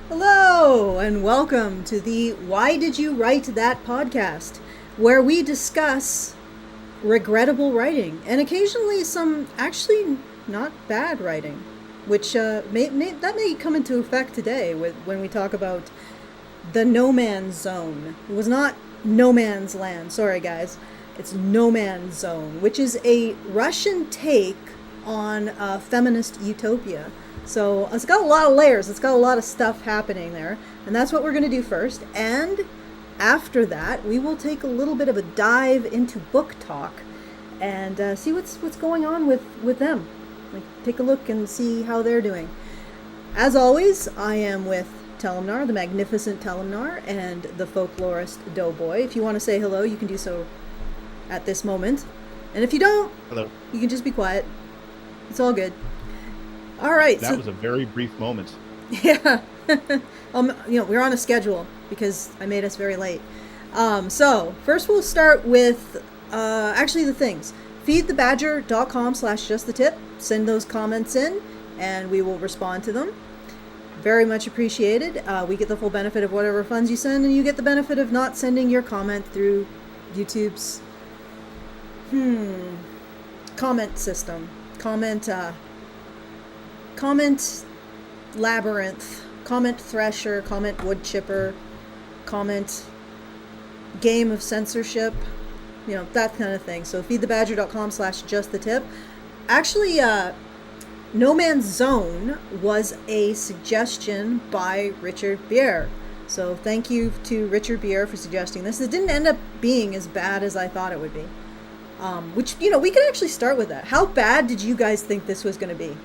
Hello, and welcome to the Why Did You Write That podcast, where we discuss regrettable writing and occasionally some actually not bad writing, which that may come into effect today when we talk about the No Man's Zone. It was not No Man's Land, sorry guys. It's No Man's Zone, which is a Russian take on feminist utopia. So it's got a lot of layers. It's got a lot of stuff happening there. And that's what we're going to do first. And after that, we will take a little bit of a dive into BookTok and see what's going on with them. Like, take a look and see how they're doing. As always, I am with Telemnar, the magnificent Telemnar, and the folklorist Doughboy. If you want to say hello, you can do so at this moment. And if you don't, hello. You can just be quiet. It's all good. All right. That was a very brief moment. Yeah. We're on a schedule because I made us very late. So first we'll start with actually the things. Feedthebadger.com/justthetip. Send those comments in and we will respond to them. Very much appreciated. We get the full benefit of whatever funds you send, and you get the benefit of not sending your comment through YouTube's comment system. Comment labyrinth, comment thresher, comment wood chipper, comment game of censorship, that kind of thing. So feedthebadger.com/justthetip. Actually, No Man's Zone was a suggestion by Richard Bier. So thank you to Richard Bier for suggesting this. It didn't end up being as bad as I thought it would be. Which, we could actually start with that. How bad did you guys think this was going to be?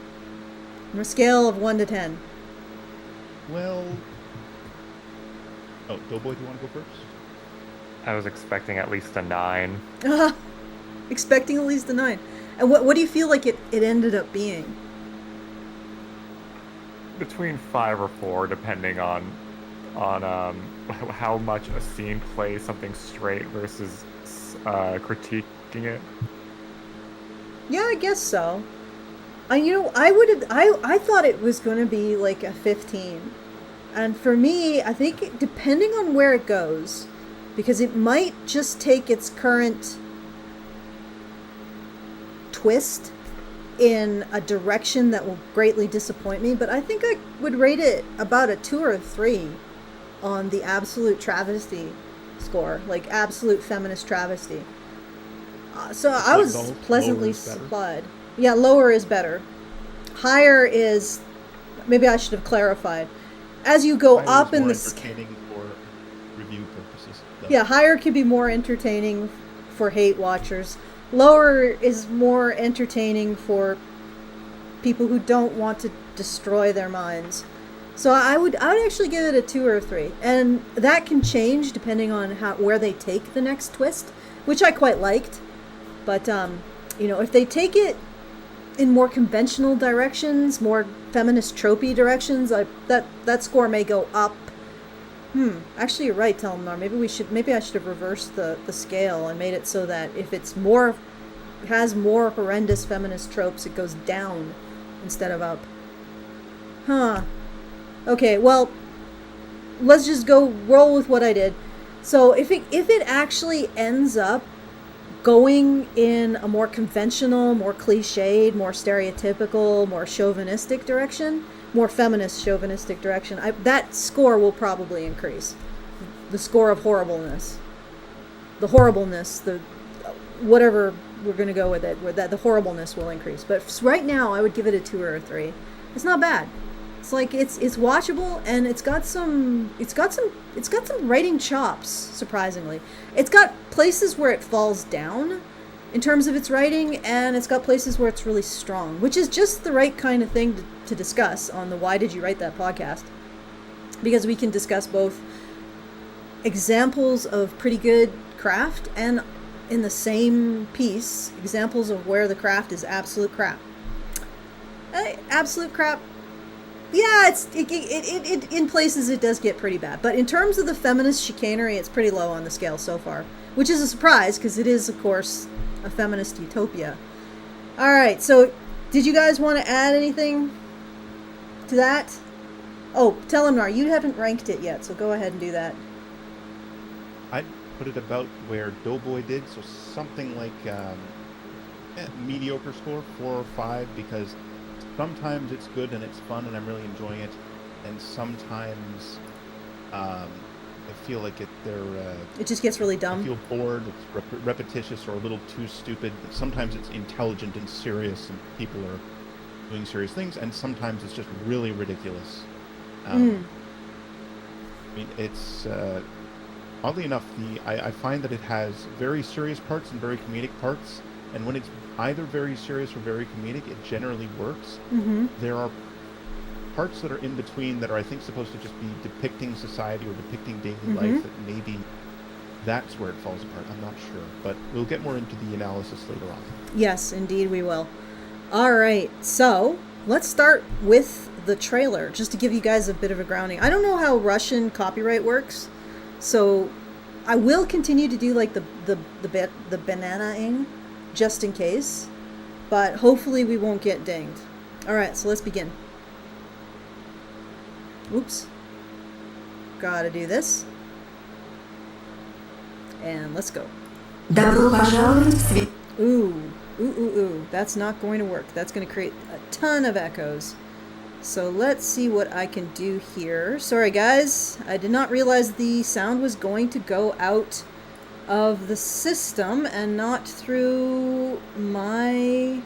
On a scale of 1 to 10. Well... Oh, Doughboy, do you want to go first? I was expecting at least a 9. Expecting at least a 9. And what do you feel like it ended up being? Between 5 or 4, depending on how much a scene plays something straight versus critiquing it. Yeah, I guess so. I thought it was going to be like a 15. And for me, I think depending on where it goes, because it might just take its current twist in a direction that will greatly disappoint me, but I think I would rate it about a 2 or a 3 on the absolute travesty score, like absolute feminist travesty. So I was pleasantly supplied. Yeah, lower is better. Higher is, maybe I should have clarified. As you go up in the entertaining for review purposes. Though. Yeah, higher can be more entertaining for hate watchers. Lower is more entertaining for people who don't want to destroy their minds. So I would actually give it a 2 or a 3, and that can change depending on where they take the next twist, which I quite liked. But if they take it in more conventional directions, more feminist tropey directions, that score may go up. Actually, you're right, Telmar. Maybe I should have reversed the scale and made it so that if it's has more horrendous feminist tropes, it goes down instead of up. Okay, well, let's just roll with what I did. So if it actually ends up going in a more conventional, more cliched, more stereotypical, more chauvinistic direction, more feminist chauvinistic direction, that score will probably increase. The score of horribleness. The horribleness, the whatever we're going to go with it, where the horribleness will increase. But right now, I would give it a 2 or a 3. It's not bad. It's like it's watchable, and it's got some writing chops, surprisingly. It's got places where it falls down in terms of its writing, and it's got places where it's really strong, which is just the right kind of thing to discuss on the Why Did You Write That podcast, because we can discuss both examples of pretty good craft and in the same piece, examples of where the craft is absolute crap. Absolute crap. Yeah, it in places it does get pretty bad. But in terms of the feminist chicanery, it's pretty low on the scale so far, which is a surprise because it is, of course, a feminist utopia. All right, so did you guys want to add anything to that? Oh, Telemnar, you haven't ranked it yet, so go ahead and do that. I'd put it about where Doughboy did, so something like mediocre score, 4 or 5, because sometimes it's good and it's fun and I'm really enjoying it, and sometimes I feel like it just gets really I dumb. feel bored, it's repetitious or a little too stupid. Sometimes it's intelligent and serious and people are doing serious things, and sometimes it's just really ridiculous. I mean, it's oddly enough, I find that it has very serious parts and very comedic parts, and when it's either very serious or very comedic, it generally works. There are parts that are in between that are, I think, supposed to just be depicting society or depicting daily life, that maybe that's where it falls apart. I'm not sure, but we'll get more into the analysis later on. Yes, indeed we will. All right, so let's start with the trailer, just to give you guys a bit of a grounding. I don't know how Russian copyright works, so I will continue to do like the banana-ing, just in case, but hopefully we won't get dinged. All right, so let's begin. Oops. Gotta do this. And let's go. Добро пожаловать в свет. Ooh. That's not going to work. That's going to create a ton of echoes. So let's see what I can do here. Sorry guys, I did not realize the sound was going to go out of the system and not through my...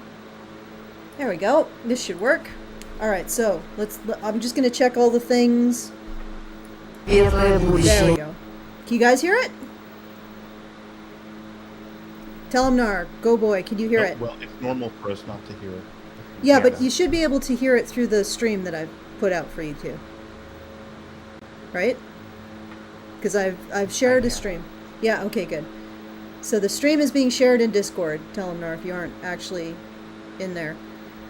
There we go. This should work. Alright, so I'm just going to check all the things. Светлое There we будущее. go. Can you guys hear it? Telemnar, go boy, can you hear it? Well, it's normal for us not to hear it. Yeah, but you should be able to hear it through the stream that I've put out for you too. Right? Because I've shared a stream. Yeah, okay, good. So the stream is being shared in Discord. Telemnar if you aren't actually in there.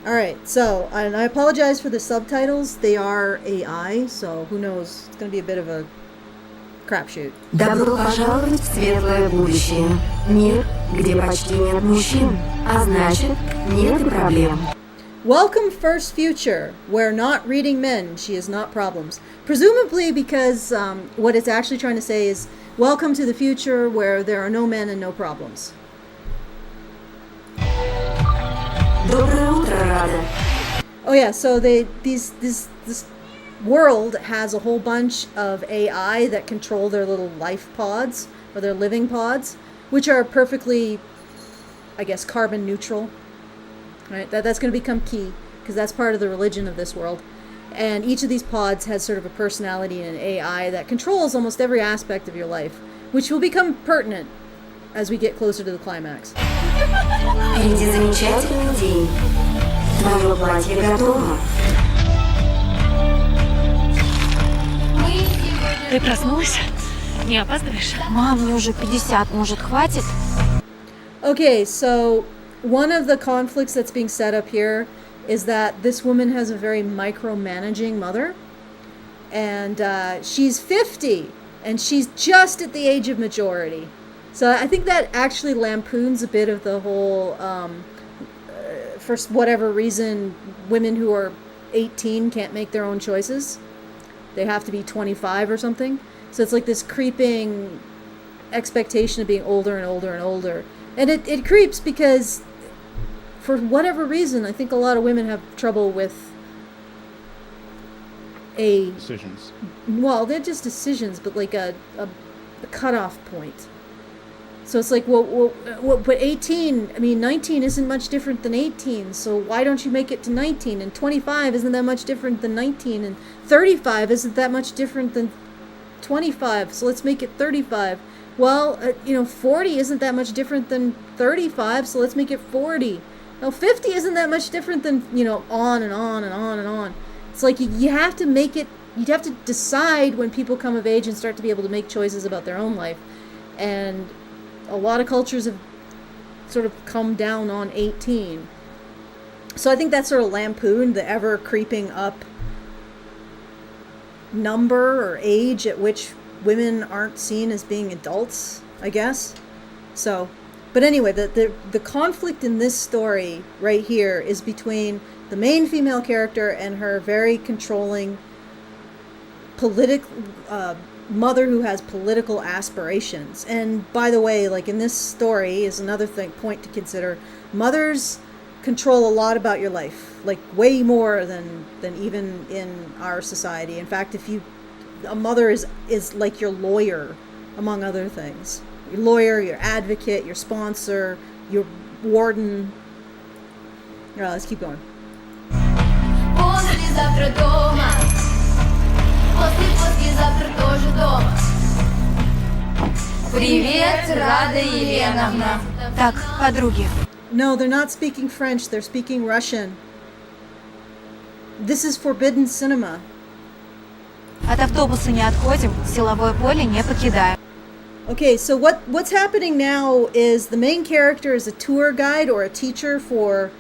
Alright, so, and I apologize for the subtitles. They are AI, so who knows? It's going to be a bit of a crapshoot. Добро пожаловать в светлое будущее. Мир, где почти нет мужчин, а значит, нет и проблем. Welcome first future, where not reading men, she is not problems. Presumably because what it's actually trying to say is, welcome to the future where there are no men and no problems. Доброе утро, Рада. Oh yeah, so this world has a whole bunch of AI that control their little life pods, or their living pods, which are perfectly, I guess, carbon neutral. Right? That's going to become key, because that's part of the religion of this world. And each of these pods has sort of a personality and an AI that controls almost every aspect of your life, which will become pertinent as we get closer to the climax. Впереди замечательный день. Твое платье готово. Ты проснулась? Не опаздываешь? Мам, мне уже 50, может, хватит? Okay, so one of the conflicts that's being set up here is that this woman has a very micromanaging mother, and she's 50, and she's just at the age of majority. So I think that actually lampoons a bit of the whole, for whatever reason, women who are 18 can't make their own choices. They have to be 25 or something. So it's like this creeping expectation of being older and older and older. And it creeps because, for whatever reason, I think a lot of women have trouble with Decisions. well, they're just decisions, but like a cutoff point. So it's like, well, but 18, I mean, 19 isn't much different than 18, so why don't you make it to 19? And 25 isn't that much different than 19, and 35 isn't that much different than 25, so let's make it 35. Well, 40 isn't that much different than 35, so let's make it 40. Now, 50 isn't that much different than, on and on and on and on. It's like you have to make it, you have to decide when people come of age and start to be able to make choices about their own life. And a lot of cultures have sort of come down on 18. So I think that's sort of lampooned the ever creeping up number or age at which women aren't seen as being adults, I guess. So, but anyway, the conflict in this story right here is between the main female character and her very controlling mother who has political aspirations. And by the way, like in this story is another point to consider. Mothers control a lot about your life, like way more than even in our society. In fact, a mother is like your lawyer, among other things. Your lawyer, your advocate, your sponsor, your warden. All right, let's keep going. Привет, Рада Еленовна. Так, подруги. No, they're not speaking French, they're speaking Russian. This is forbidden cinema. От автобуса не отходим, силовое поле не покидаем. Okay, so what's happening now is the main character is a tour guide or a teacher for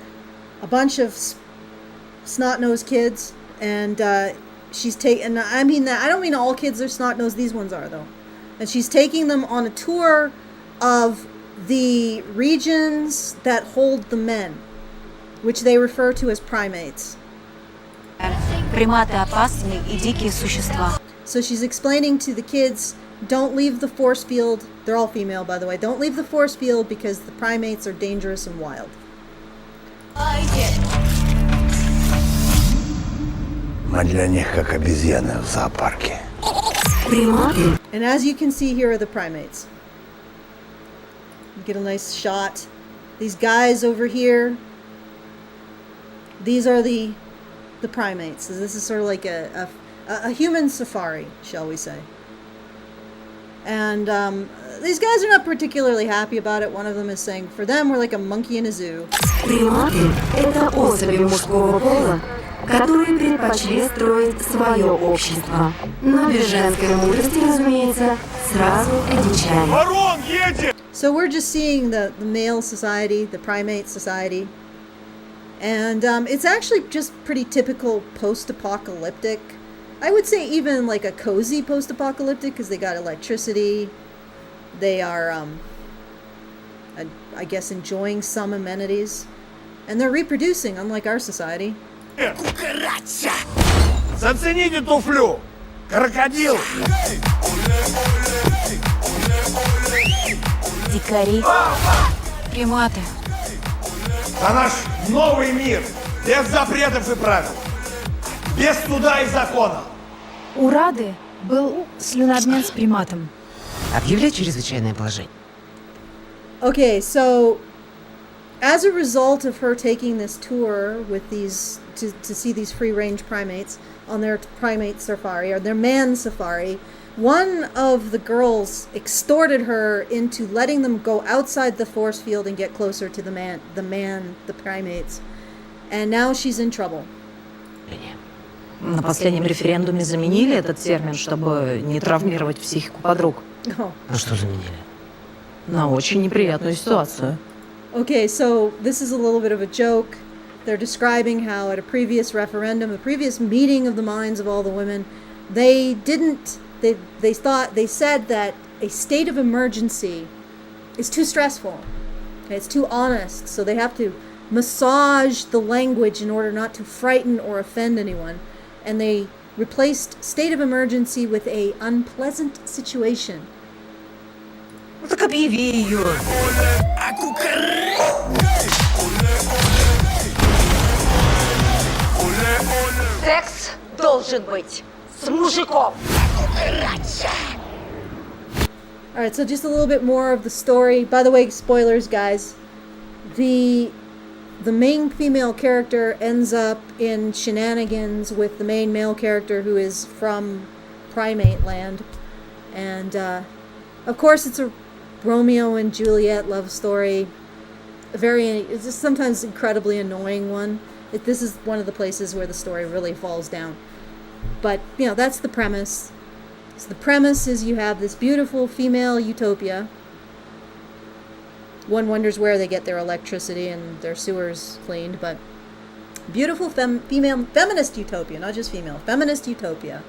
a bunch of snot-nosed kids, and she's taking, I don't mean all kids are snot-nosed, these ones are though. And she's taking them on a tour of the regions that hold the men, which they refer to as primates. Приматы опасные и дикие существа. So she's explaining to the kids, don't leave the force field. They're all female, by the way. Don't leave the force field because the primates are dangerous and wild. Мы для них как обезьяны в зоопарке. Приматы. And as you can see, here are the primates. You get a nice shot. These guys over here, these are the primates. So this is sort of like a human safari, shall we say. And these guys are not particularly happy about it. One of them is saying, for them, we're like a monkey in a zoo. Приматы – это особи мужского пола, которые предпочли строить свое общество. Но без женской мудрости, разумеется, сразу одичали. So we're just seeing the male society, the primate society. And it's actually just pretty typical post-apocalyptic. I would say even like a cozy post-apocalyptic because they got electricity. They are, I guess, enjoying some amenities. And they're reproducing, unlike our society. Зацените туфлю! Крокодил! Дикари. Приматы. За наш новый мир! Без запретов и правил! Без суда и закона! У Рады был слюнообмен с приматом. Объявлять чрезвычайное положение. Okay, so as a result of her taking this tour with these to see these free-range primates on their primate safari or their man safari, one of the girls extorted her into letting them go outside the force field and get closer to the primates. And now she's in trouble. На последнем референдуме заменили этот термин, чтобы не травмировать психику подруг. Oh. А что заменили? На очень неприятную ситуацию. Okay, so this is a little bit of a joke. They're describing how at a previous referendum, a previous meeting of the minds of all the women, they said that a state of emergency is too stressful. Okay, it's too honest, so they have to massage the language in order not to frighten or offend anyone. And they replaced state of emergency with a unpleasant situation. Ну так объяви ее. Секс должен быть с мужиком. Alright, so just a little bit more of the story. By the way, spoilers, guys. The main female character ends up in shenanigans with the main male character who is from primate land. And, of course, it's a Romeo and Juliet love story. It's just sometimes incredibly annoying one. This is one of the places where the story really falls down. But, that's the premise. So the premise is you have this beautiful female utopia. One wonders where they get their electricity and their sewers cleaned, but beautiful female feminist utopia, not just female, feminist utopia.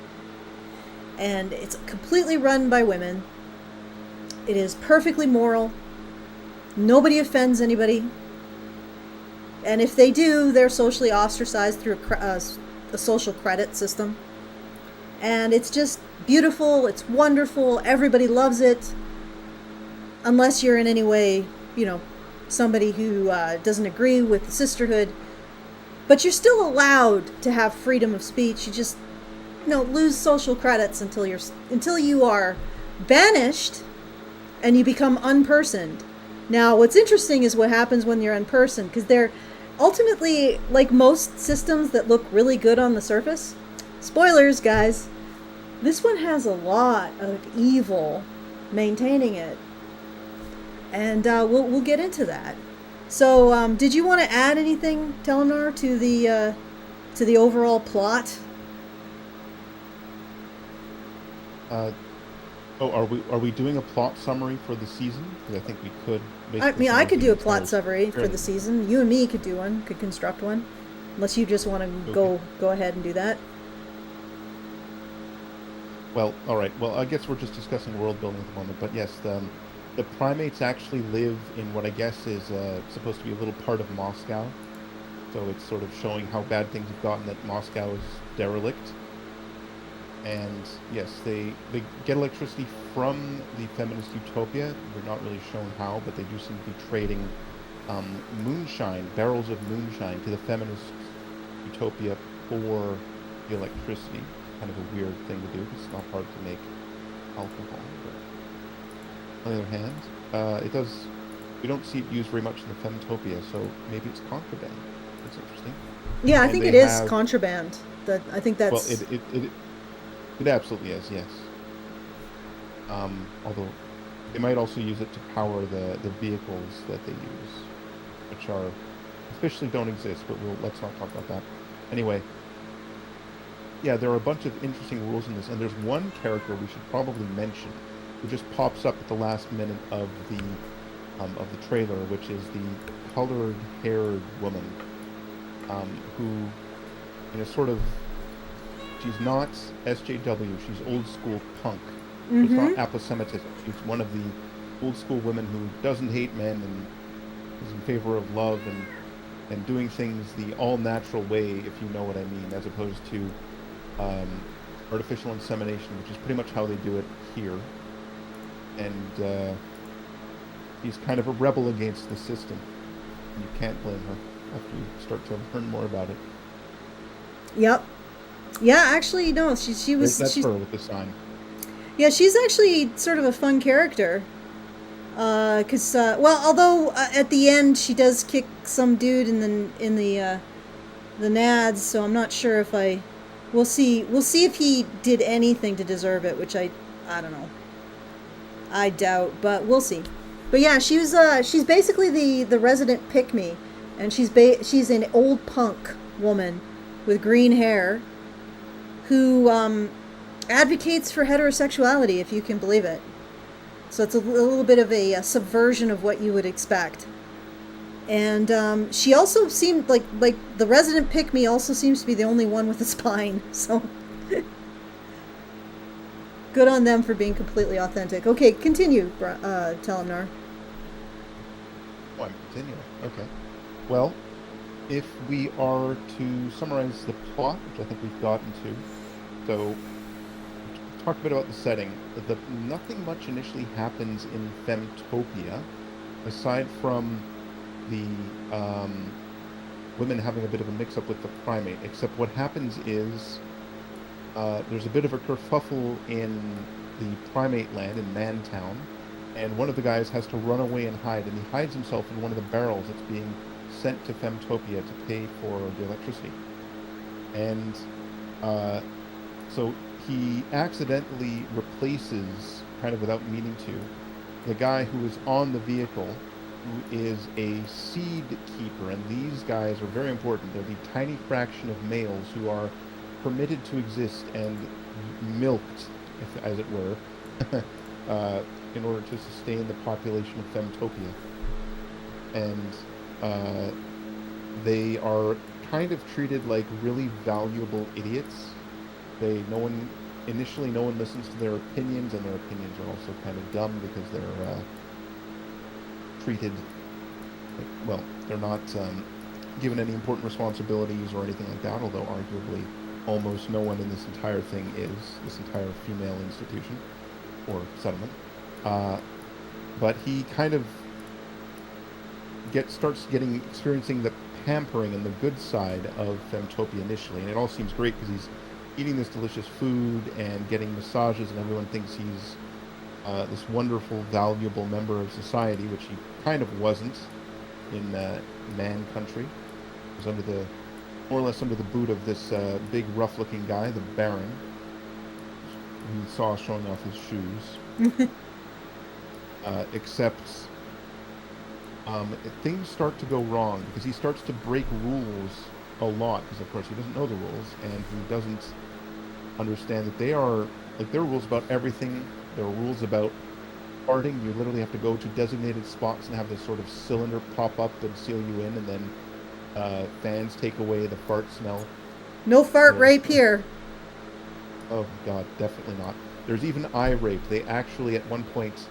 And it's completely run by women. It is perfectly moral. Nobody offends anybody. And if they do, they're socially ostracized through a social credit system. And it's just beautiful, it's wonderful, everybody loves it, unless you're in any way, somebody who doesn't agree with the sisterhood. But you're still allowed to have freedom of speech. You just, lose social credits until you are banished and you become unpersoned. Now, what's interesting is what happens when you're unpersoned, because they're ultimately, like most systems that look really good on the surface, spoilers, guys, this one has a lot of evil maintaining it. And we'll get into that. So, did you want to add anything, Telenar, to the overall plot? Are we doing a plot summary for the season? Because I think we could. I could do a plot summary for the season. You and me could do one. Could construct one, unless you just want to go ahead and do that. Well, all right. Well, I guess we're just discussing world building at the moment. But yes, the primates actually live in what I guess is supposed to be a little part of Moscow. So it's sort of showing how bad things have gotten, that Moscow is derelict. And yes, they get electricity from the feminist utopia. We're not really shown how, but they do seem to be trading moonshine, barrels of moonshine, to the feminist utopia for the electricity. Kind of a weird thing to do. It's not hard to make alcohol. But on the other hand, we don't see it used very much in the Femtopia, so maybe it's contraband. That's interesting. Yeah, I think it is contraband. I think that's... Well, it absolutely is, yes. Although they might also use it to power the vehicles that they use, which are officially don't exist, but let's not talk about that. Anyway, yeah, there are a bunch of interesting rules in this, and there's one character we should probably mention who just pops up at the last minute of the trailer, which is the colored-haired woman, who, sort of, she's not SJW, she's old school punk. Mm-hmm. It's not aposematism. She's one of the old school women who doesn't hate men and is in favor of love and doing things the all natural way, if you know what I mean, as opposed to artificial insemination, which is pretty much how they do it here. And she's kind of a rebel against the system. You can't blame her after you start to learn more about it. Yep. Yeah, actually, no, she's her with the sign. Yeah, she's actually sort of a fun character. Because although at the end she does kick some dude in the nads, so I'm not sure if we'll see if he did anything to deserve it, which I don't know. I doubt, but we'll see. But yeah, she's basically the resident pick-me, and she's an old punk woman with green hair who advocates for heterosexuality, if you can believe it. So it's a little bit of a subversion of what you would expect. And she also seemed like the resident pick-me also seems to be the only one with a spine. So good on them for being completely authentic. Okay, continue, Telenar. Oh, I'm continuing. Okay. Well, if we are to summarize the plot, which I think we've gotten to, so talk a bit about the setting. Nothing much initially happens in Femtopia, aside from the women having a bit of a mix-up with the primate, except what happens is there's a bit of a kerfuffle in the primate land in Mantown, and one of the guys has to run away and hide, and he hides himself in one of the barrels that's being sent to Femtopia to pay for the electricity. And so he accidentally replaces, kind of without meaning to, the guy who is on the vehicle, who is a seed keeper. And these guys are very important. They're the tiny fraction of males who are permitted to exist and milked, as it were, in order to sustain the population of Femtopia. And they are kind of treated like really valuable idiots. Initially no one listens to their opinions, and their opinions are also kind of dumb because they're treated, they're not given any important responsibilities or anything like that, although arguably almost no one in this entire thing is, this entire female institution or settlement. But he kind of starts experiencing the pampering and the good side of Femtopia initially, and it all seems great because he's eating this delicious food and getting massages, and everyone thinks he's this wonderful, valuable member of society, which he kind of wasn't in man country. He was more or less under the boot of this big, rough-looking guy, the Baron, who he saw showing off his shoes. Except things start to go wrong because he starts to break rules a lot, because of course he doesn't know the rules, and he doesn't understand that they are, like, there are rules about everything. There are rules about farting. You literally have to go to designated spots and have this sort of cylinder pop up and seal you in, and then fans take away the fart smell. No fart rape here. Oh god, definitely not. There's even eye rape. They actually at one point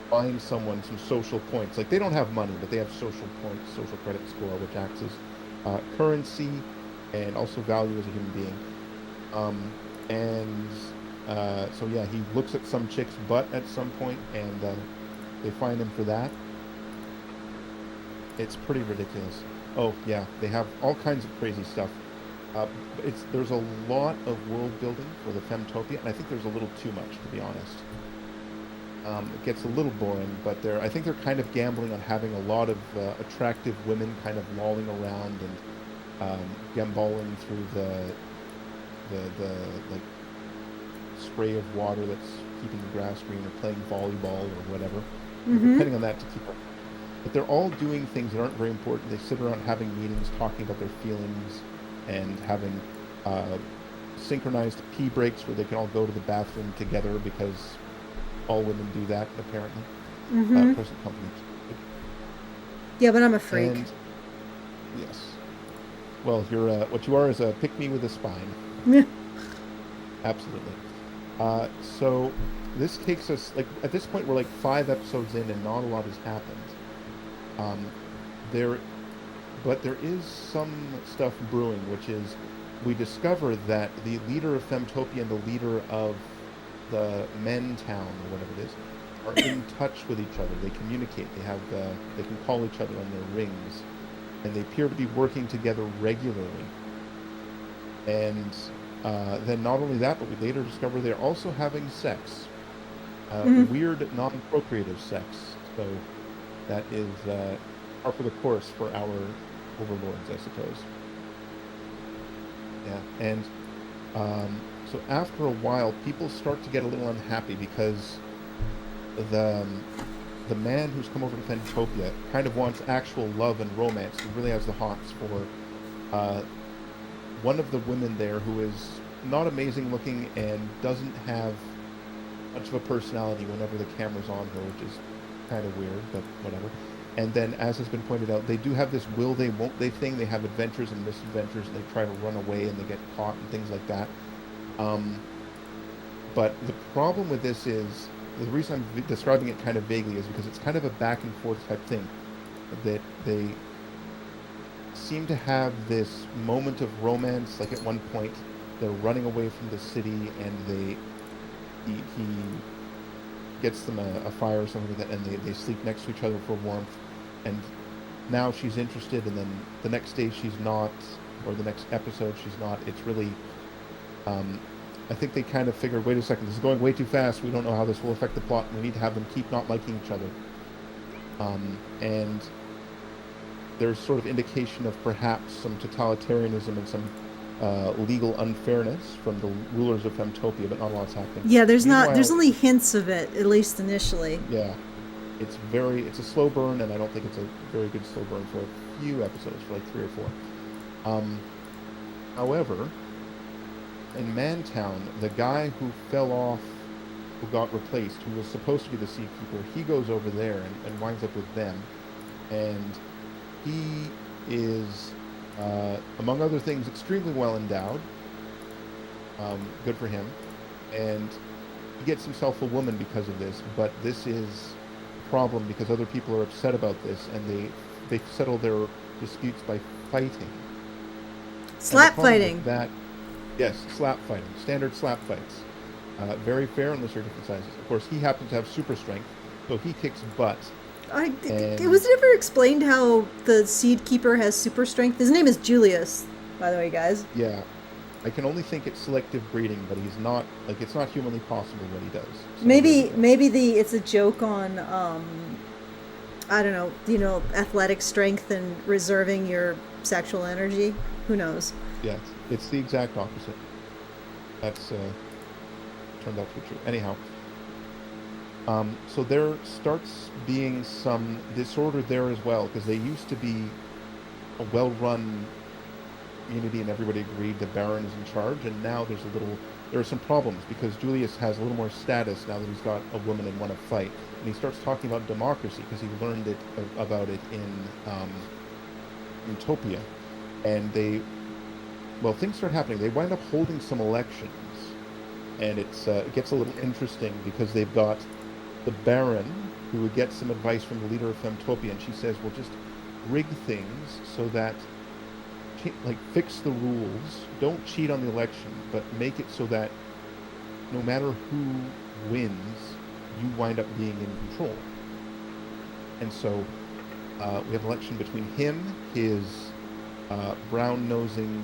find someone some social points. Like, they don't have money, but they have social points, social credit score, which acts as currency and also value as a human being. So yeah, he looks at some chick's butt at some point, and they find him for that. It's pretty ridiculous. Oh yeah, they have all kinds of crazy stuff. There's a lot of world building for the Femtopia, and I think there's a little too much, to be honest. It gets a little boring, but I think they're kind of gambling on having a lot of attractive women kind of lolling around and gamballing through the like spray of water that's keeping the grass green, or playing volleyball or whatever, depending on that to keep up. But they're all doing things that aren't very important. They sit around having meetings, talking about their feelings, and having synchronized pee breaks where they can all go to the bathroom together, because all women do that, apparently. Present company. Yeah, but I'm a freak. And, yes. Well, you're what you are is a pick-me with a spine. Absolutely. So this takes us, like, at this point we're like 5 episodes in and not a lot has happened. But there is some stuff brewing, which is, we discover that the leader of Femtopia and the leader of the Men Town, or whatever it is, are in touch with each other. They communicate. They can call each other on their rings, and they appear to be working together regularly. And then not only that, but we later discover they're also having sex. Weird, non-procreative sex. So that is par for the course for our overlords, I suppose. Yeah, and so after a while, people start to get a little unhappy because the man who's come over to Femtopia kind of wants actual love and romance. He really has the hots for one of the women there, who is not amazing looking and doesn't have much of a personality whenever the camera's on her, which is kind of weird, but whatever. And then, as has been pointed out, they do have this will they, won't they thing. They have adventures and misadventures, and they try to run away, and they get caught, and things like that. But the problem with this is, the reason I'm describing it kind of vaguely is because it's kind of a back and forth type thing. That they seem to have this moment of romance, like at one point, they're running away from the city, and he gets them a fire or something like that, and they sleep next to each other for warmth. And now she's interested, and then the next day she's not, or the next episode she's not. It's really, I think they kind of figured, wait a second, this is going way too fast. We don't know how this will affect the plot. We need to have them keep not liking each other. And there's sort of indication of perhaps some totalitarianism and some legal unfairness from the rulers of Femtopia, but not a lot's happening. Yeah, there's only hints of it, at least initially. Yeah. It's a slow burn, and I don't think it's a very good slow burn for a few episodes, for like 3 or 4. However, in Mantown, the guy who fell off, who got replaced, who was supposed to be the Seakeeper, he goes over there and winds up with them. And he is, among other things, extremely well endowed. Good for him. And he gets himself a woman because of this, but this is a problem because other people are upset about this, and they settle their disputes by fighting. Slap problem with fighting. That, yes, slap fighting. Standard slap fights. Very fair unless they're different sizes. Of course, he happens to have super strength, so he kicks butt. It was never explained how the Seed Keeper has super strength. His name is Julius, by the way, guys. Yeah. I can only think it's selective breeding, but he's not, like, it's not humanly possible what he does. So maybe it's a joke on, I don't know, athletic strength and reserving your sexual energy. Who knows? Yes, it's the exact opposite. That's turned out to be true. Anyhow, so there starts being some disorder there as well, because they used to be a well-run community and everybody agreed the Baron is in charge, and now there are some problems because Julius has a little more status now that he's got a woman and won a fight, and he starts talking about democracy because he learned about it in Utopia, and things start happening. They wind up holding some elections, and it gets a little interesting because they've got the Baron who would get some advice from the leader of Femtopia, and she says, well, just rig things so that, like, fix the rules, don't cheat on the election, but make it so that no matter who wins, you wind up being in control. And so we have an election between him, his brown-nosing,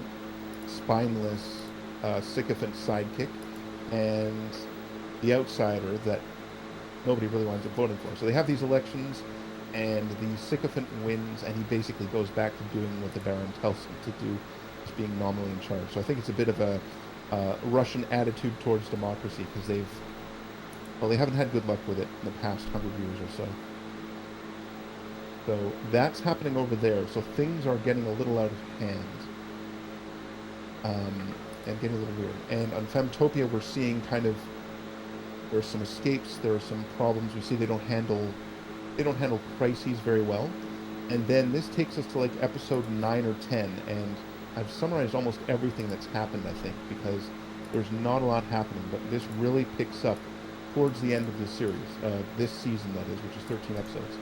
spineless, sycophant sidekick, and the outsider that nobody really winds up voting for. So they have these elections, and the sycophant wins, and he basically goes back to doing what the Baron tells him to do, just being nominally in charge. So I think it's a bit of a Russian attitude towards democracy, because they haven't had good luck with it in the past 100 years or so. So that's happening over there. So things are getting a little out of hand, and getting a little weird. And on Femtopia, we're seeing there's some escapes, there are some problems. We see they don't handle crises very well. And then this takes us to like episode 9 or 10, and I've summarized almost everything that's happened, I think, because there's not a lot happening, but this really picks up towards the end of this series, this season that is, which is 13 episodes.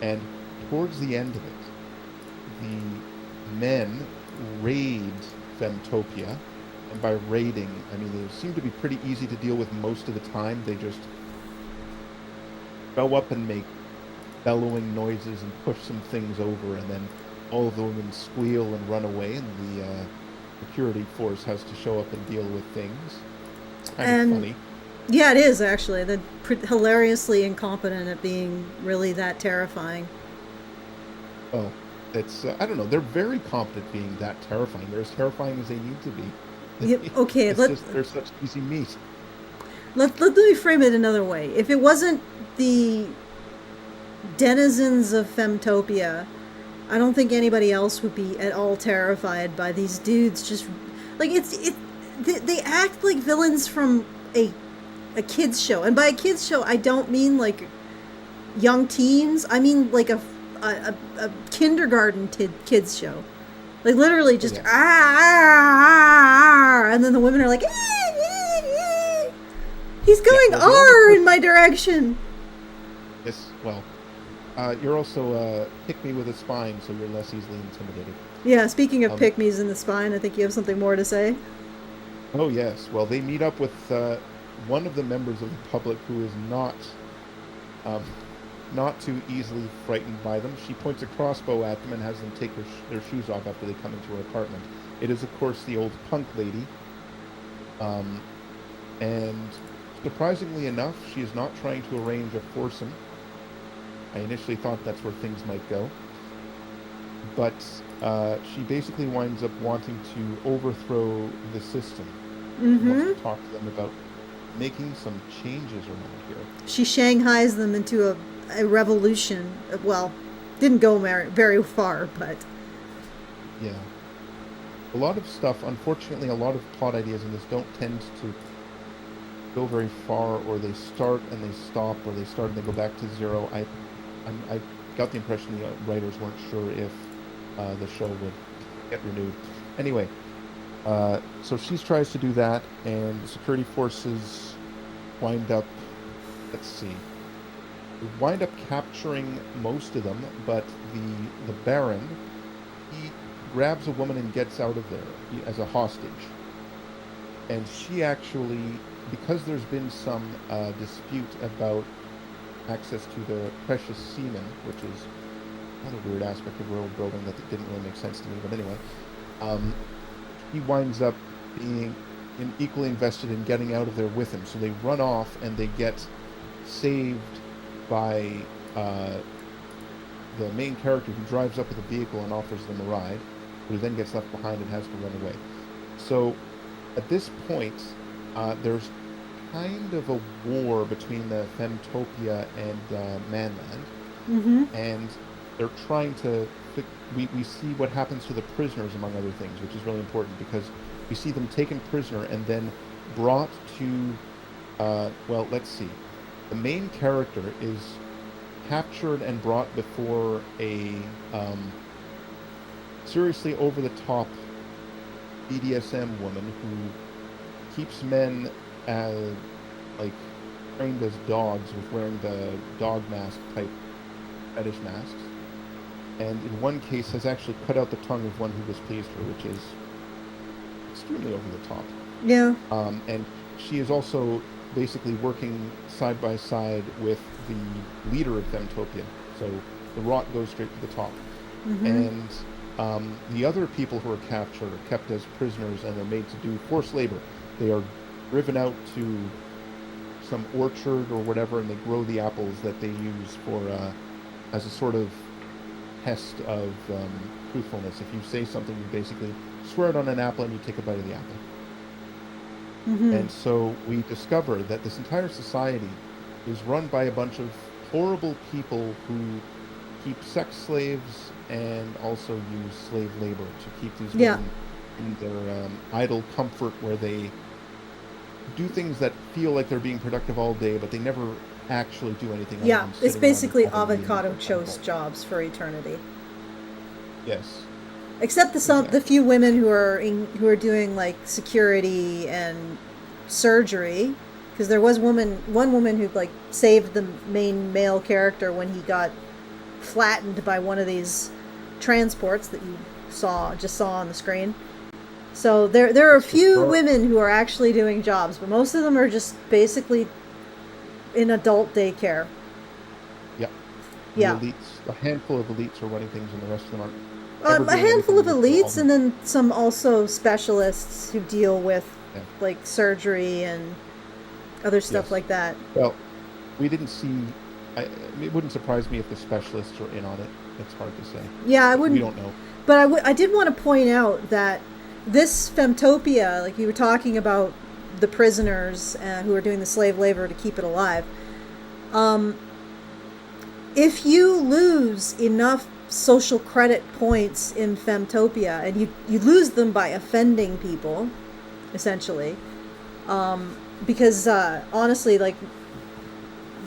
And towards the end of it, the men raid Femtopia, and by raiding, I mean they seem to be pretty easy to deal with most of the time. They just go up and make bellowing noises and push some things over, and then all of the women squeal and run away, and the security force has to show up and deal with things. It's kind of funny. Yeah, it is, actually. They're hilariously incompetent at being really that terrifying. Oh, it's, I don't know, they're very competent at being that terrifying. They're as terrifying as they need to be. Yep, okay, they're such easy meat. Let me frame it another way. If it wasn't the denizens of Femtopia, I don't think anybody else would be at all terrified by these dudes. Just like they act like villains from a kids show, and by a kids show I don't mean like young teens. I mean like a kindergarten kids show, like literally just and then the women are like he's going in my direction. Yes, well. You're also pick me with a spine, so you're less easily intimidated. Yeah, speaking of pick-me's in the spine, I think you have something more to say. Oh, yes. Well, they meet up with one of the members of the public who is not too easily frightened by them. She points a crossbow at them and has them take their shoes off after they come into her apartment. It is, of course, the old punk lady. And surprisingly enough, she is not trying to arrange a foursome. I initially thought that's where things might go. But she basically winds up wanting to overthrow the system. Mm-hmm. Wants to talk to them about making some changes around here. She shanghais them into a revolution. Well, didn't go very far, but... Yeah. A lot of stuff, unfortunately, a lot of plot ideas in this don't tend to go very far, or they start and they stop, or they start and they go back to zero. I got the impression the writers weren't sure if the show would get renewed. Anyway, so she tries to do that, and the security forces wind up, capturing most of them, but the Baron, grabs a woman and gets out of there as a hostage. And she actually, because there's been some dispute about access to the precious semen, which is another weird aspect of world building that didn't really make sense to me, but anyway, he winds up being equally invested in getting out of there with him. So they run off and they get saved by the main character, who drives up with a vehicle and offers them a ride, but who then gets left behind and has to run away. So at this point, there's kind of a war between the Femtopia and Manland, and they're trying to we see what happens to the prisoners, among other things, which is really important, because we see them taken prisoner and then brought to well, let's see, the main character is captured and brought before a seriously over-the-top BDSM woman who keeps men like trained as dogs, with wearing the dog mask type fetish masks, and in one case has actually cut out the tongue of one who displeased her, which is extremely over the top. Yeah. And she is also basically working side by side with the leader of Femtopia, so the rot goes straight to the top. And the other people who are captured are kept as prisoners, and they're made to do forced labor. They are driven out to some orchard or whatever, and they grow the apples that they use for as a sort of test of truthfulness. If you say something, you basically swear it on an apple and you take a bite of the apple. And so we discover that this entire society is run by a bunch of horrible people who keep sex slaves and also use slave labor to keep these women in their idle comfort, where they do things that feel like they're being productive all day, but they never actually do anything. Yeah, it's basically avocado toast jobs for eternity. Yes. Except the few women who are doing like security and surgery, because there was one woman who like saved the main male character when he got flattened by one of these transports that you just saw on the screen. So there are a few women who are actually doing jobs, but most of them are just basically in adult daycare. Yeah. Yeah. The elites, a handful of elites are running things, and the rest of them aren't. A handful of elites, and then some also specialists who deal with like surgery and other stuff like that. Well, we didn't see. It wouldn't surprise me if the specialists are in on it. It's hard to say. Yeah, I wouldn't. We don't know. But I did want to point out that this Femtopia, like you were talking about the prisoners who are doing the slave labor to keep it alive. If you lose enough social credit points in Femtopia, and you lose them by offending people, essentially, because honestly, like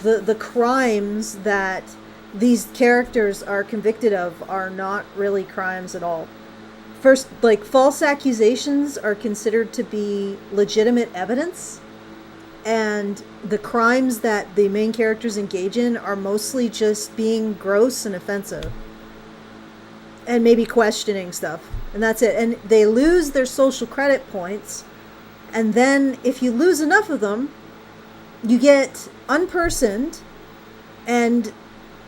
the crimes that these characters are convicted of are not really crimes at all. First, like, false accusations are considered to be legitimate evidence, and the crimes that the main characters engage in are mostly just being gross and offensive, and maybe questioning stuff, and that's it. And they lose their social credit points, and then if you lose enough of them, you get unpersoned and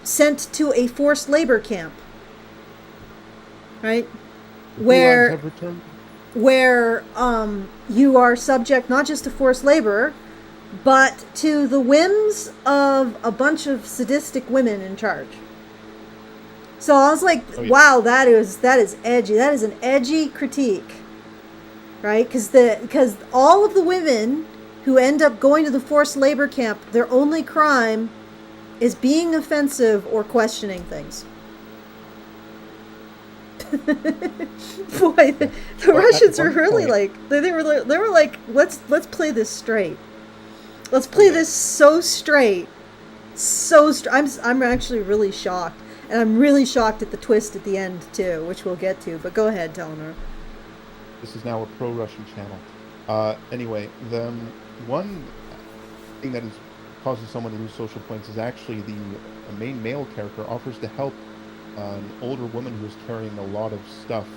sent to a forced labor camp, right? Where you are subject not just to forced labor, but to the whims of a bunch of sadistic women in charge. So I was like, wow, that is edgy. That is an edgy critique, right? Because all of the women who end up going to the forced labor camp, their only crime is being offensive or questioning things. Boy, the Russians are really like they were like, let's play this straight. Let's play this so straight. I'm actually really shocked, and I'm really shocked at the twist at the end too, which we'll get to. But go ahead, Teleanor. This is now a pro-Russian channel. Anyway, the one thing that causes someone to lose social points is actually the main male character offers to help an older woman who's carrying a lot of stuff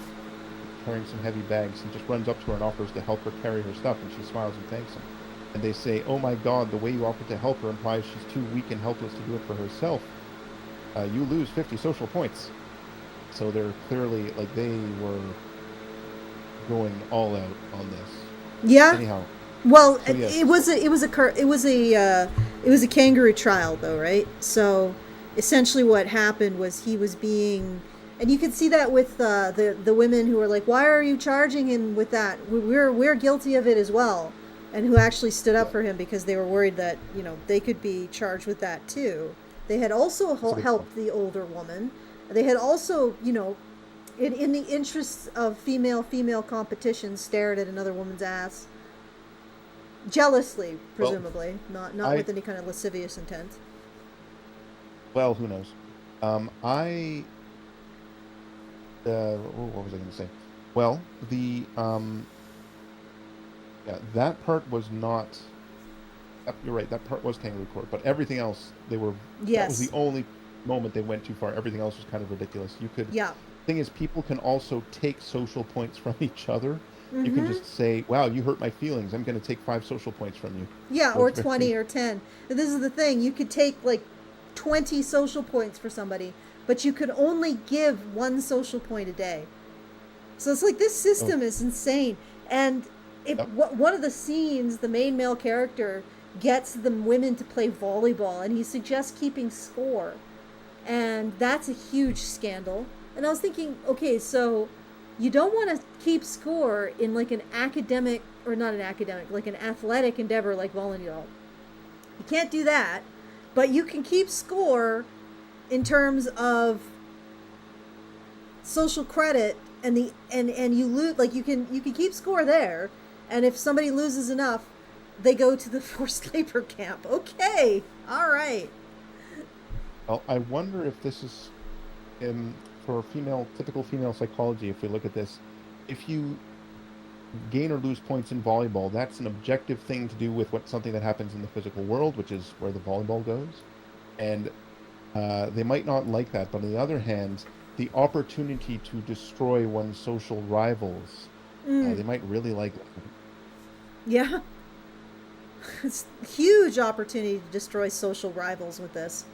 carrying some heavy bags and just runs up to her and offers to help her carry her stuff, and she smiles and thanks him. And they say, "Oh my God, the way you offer to help her implies she's too weak and helpless to do it for herself. You lose 50 social points." So they're clearly, like, they were going all out on this. Yeah. Anyhow. Well, So, yes. it was a kangaroo trial, though, right? So essentially, what happened was he was being, and you could see that with the women who were like, "Why are you charging him with that? We're guilty of it as well," and who actually stood up for him because they were worried that they could be charged with that too. They had also helped the older woman. They had also, in the interests of female competition, stared at another woman's ass. Jealously, presumably. Not with any kind of lascivious intent. Well, who knows? What was I going to say? Well, that part was not... You're right, that part was kangaroo court, but everything else, that was the only moment they went too far. Everything else was kind of ridiculous. Thing is, people can also take social points from each other. Mm-hmm. You can just say, "Wow, you hurt my feelings. I'm going to take 5 social points from you." Yeah, or 20 or 10. And this is the thing. You could take like 20 social points for somebody, but you could only give 1 social point a day. So it's like, this system is insane. And one of the scenes, the main male character gets the women to play volleyball, and he suggests keeping score. And that's a huge scandal. And I was thinking, okay, so you don't want to keep score in like an academic, or not an academic, like an athletic endeavor like volleyball. You can't do that, but you can keep score in terms of social credit, and you lose, like you can keep score there, and if somebody loses enough, they go to the forced labor camp. Okay, all right. Well, I wonder if this is for typical female psychology. If we look at this, if you gain or lose points in volleyball, that's an objective thing to do with something that happens in the physical world, which is where the volleyball goes. And they might not like that, but on the other hand, the opportunity to destroy one's social rivals, they might really like that. Yeah. It's a huge opportunity to destroy social rivals with this.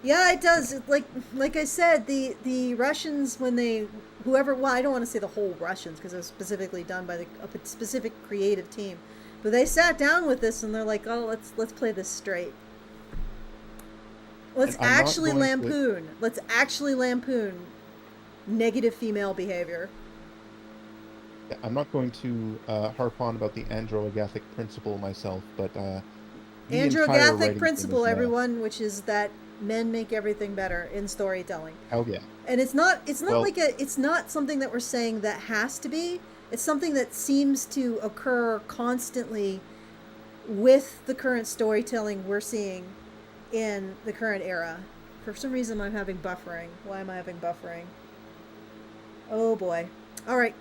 Yeah, it does. Like I said, the Russians, when I don't want to say the whole Russians, because it was specifically done by a specific creative team, but they sat down with this and they're like, "Oh, let's play this straight. Let's actually lampoon negative female behavior." I'm not going to harp on about the androgathic principle myself, but androgathic principle, everyone, which is that men make everything better in storytelling. Oh yeah. And it's not it's not something that we're saying that has to be. It's something that seems to occur constantly with the current storytelling we're seeing in the current era. For some reason, I'm having buffering. Why am I having buffering? Oh boy. All right,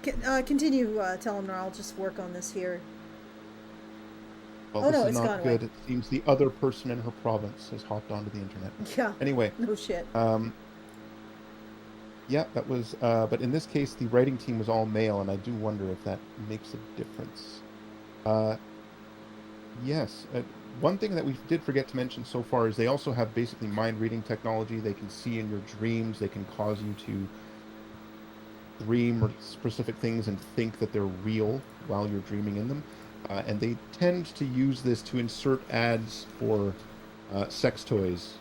continue, Telemnar. I'll just work on this here. Well, this is not good. Away. It seems the other person in her province has hopped onto the internet. Yeah. Anyway. No shit. Yeah, that was... but in this case, the writing team was all male, and I do wonder if that makes a difference. Yes. One thing that we did forget to mention so far is they also have basically mind-reading technology. They can see in your dreams. They can cause you to dream specific things and think that they're real while you're dreaming in them. And they tend to use this to insert ads for sex toys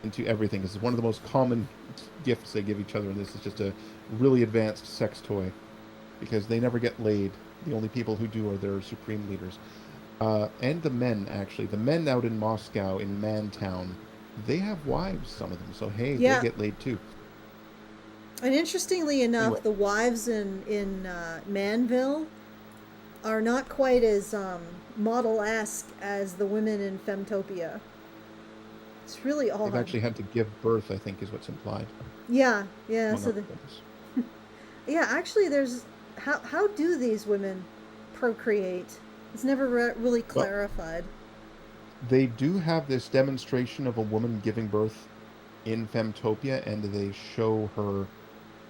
into everything. This is one of the most common gifts they give each other, and this is just a really advanced sex toy, because they never get laid. The only people who do are their supreme leaders. And the men, actually. The men out in Moscow, in Mantown, they have wives, some of them. So, hey, they get laid too. And interestingly enough, the wives in Manville are not quite as model-esque as the women in Femtopia. It's really odd. They've actually had to give birth, I think, is what's implied. Yeah. So yeah, actually, there's how do these women procreate? It's never really clarified. Well, they do have this demonstration of a woman giving birth in Femtopia, and they show her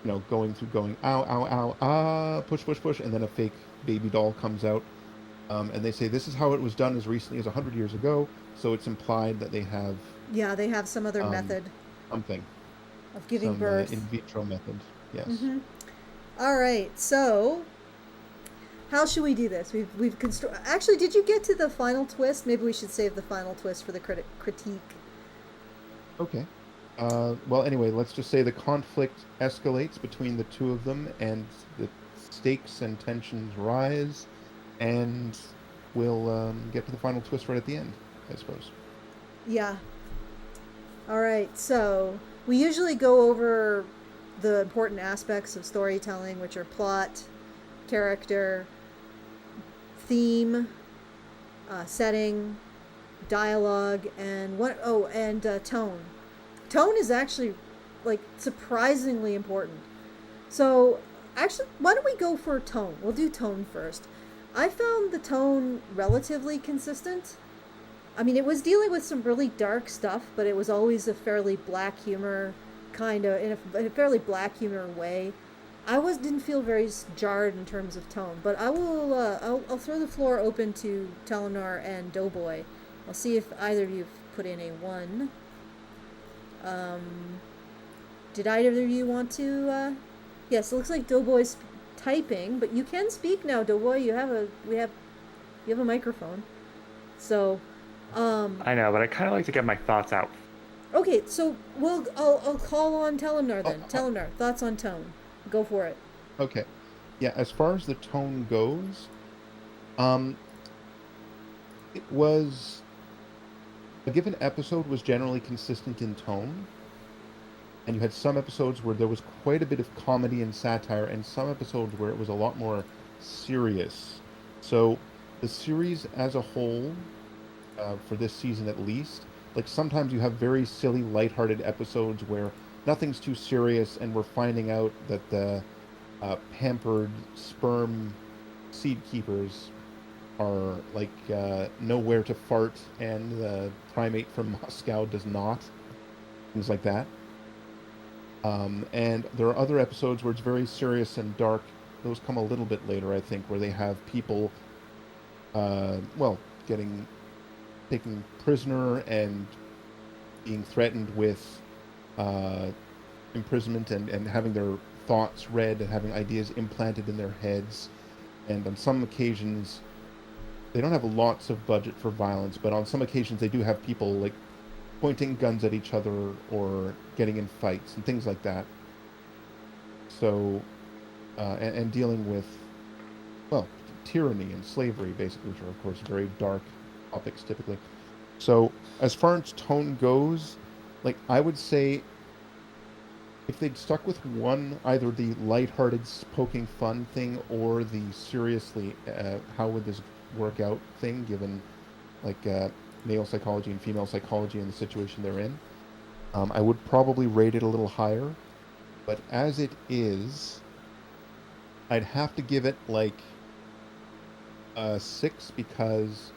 going, ow, ow, ow, push, push, push, and then a fake baby doll comes out. And they say this is how it was done as recently as 100 years ago, so it's implied that they have Yeah, they have some other method something, of giving some birth. in vitro method. Yes. Mm-hmm. All right, so how should we do this? We've Actually, did you get to the final twist? Maybe we should save the final twist for the critique. Okay. Well, anyway, let's just say the conflict escalates between the two of them, and the stakes and tensions rise, and we'll get to the final twist right at the end, I suppose. Yeah. All right, so we usually go over the important aspects of storytelling, which are plot, character, theme, setting, dialogue, and tone. Tone is actually surprisingly important. So actually, why don't we go for tone? We'll do tone first. I found the tone relatively consistent. I mean, it was dealing with some really dark stuff, but it was always a fairly black humor, in a fairly black humor way. I didn't feel very jarred in terms of tone, but I will. I'll throw the floor open to Telenar and Doughboy. I'll see if either of you put in a 1. Did either of you want to? Yes, it looks like Doughboy's typing, but you can speak now, Doughboy. You have a microphone. So, I know, but I kind of like to get my thoughts out. Okay, so I'll call on Telenar then. Telenar, thoughts on tone. Go for it. Okay. Yeah, as far as the tone goes, it was a given episode was generally consistent in tone, and you had some episodes where there was quite a bit of comedy and satire, and some episodes where it was a lot more serious. So the series as a whole, for this season at least, sometimes you have very silly, lighthearted episodes where nothing's too serious, and we're finding out that the pampered sperm seed keepers are nowhere to fart, and the primate from Moscow does not. Things like that. And there are other episodes where it's very serious and dark. Those come a little bit later, I think, where they have people, getting taken prisoner and being threatened with imprisonment and having their thoughts read and having ideas implanted in their heads. And on some occasions, they don't have lots of budget for violence, but on some occasions they do have people pointing guns at each other or getting in fights and things like that. So, and dealing with, tyranny and slavery, basically, which are, of course, very dark topics typically. So, as far as tone goes, I would say if they'd stuck with one, either the lighthearted, poking fun thing or the seriously, how would this work out thing, given male psychology and female psychology and the situation they're in, I would probably rate it a little higher. But as it is, I'd have to give it a 6, because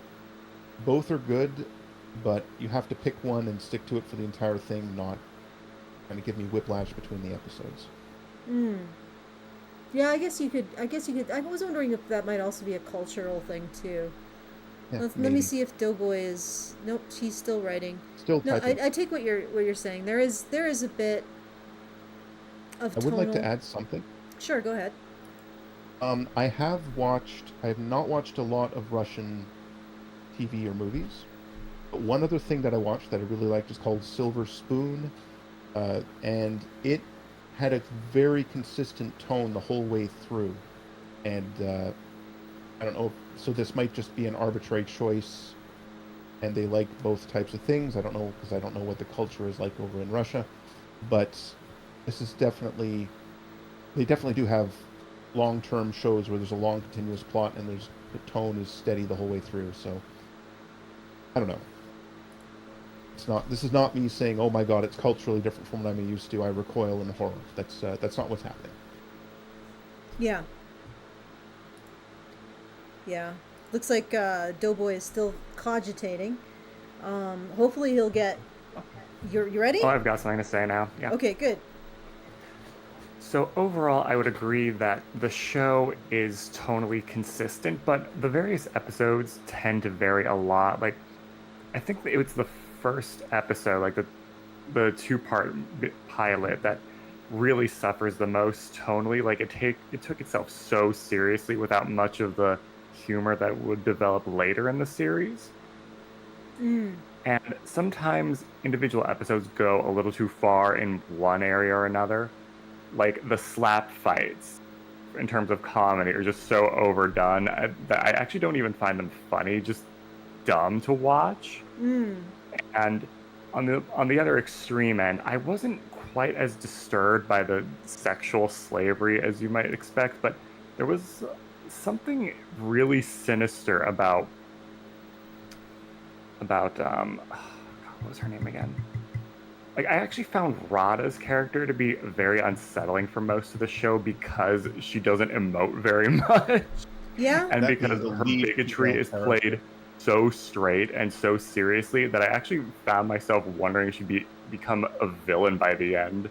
both are good, but you have to pick one and stick to it for the entire thing, not kind of give me whiplash between the episodes. Yeah, I guess you could. I was wondering if that might also be a cultural thing too. Yeah, Let me see if Doughboy is. Nope, she's still writing. Still typing. I take what you're saying. There is a bit of. I would like to add something. Sure, go ahead. I have not watched a lot of Russian TV or movies, but one other thing that I watched that I really liked is called Silver Spoon, and it had a very consistent tone the whole way through, and I don't know, so this might just be an arbitrary choice, and they like both types of things. I don't know, because I don't know what the culture is like over in Russia, but this is they definitely do have long-term shows where there's a long continuous plot and the tone is steady the whole way through. So I don't know. This is not me saying, oh my god, it's culturally different from what I'm used to, I recoil in horror. That's not what's happening. Yeah. Looks like Doughboy is still cogitating. Hopefully he'll get. You ready? Oh, I've got something to say now. Yeah. Okay, good. So overall, I would agree that the show is tonally consistent, but the various episodes tend to vary a lot. Like, I think that it's the first episode, like the two-part pilot, that really suffers the most tonally. Like, it took itself so seriously without much of the humor that would develop later in the series. And sometimes individual episodes go a little too far in one area or another. Like the slap fights, in terms of comedy, are just so overdone that I actually don't even find them funny, just dumb to watch. And on the other extreme end, I wasn't quite as disturbed by the sexual slavery as you might expect, but there was something really sinister about what was her name again? Like, I actually found Radha's character to be very unsettling for most of the show because she doesn't emote very much. Yeah. And That'd be because the her lead bigotry female is character. played so straight and so seriously that I actually found myself wondering if she'd become a villain by the end.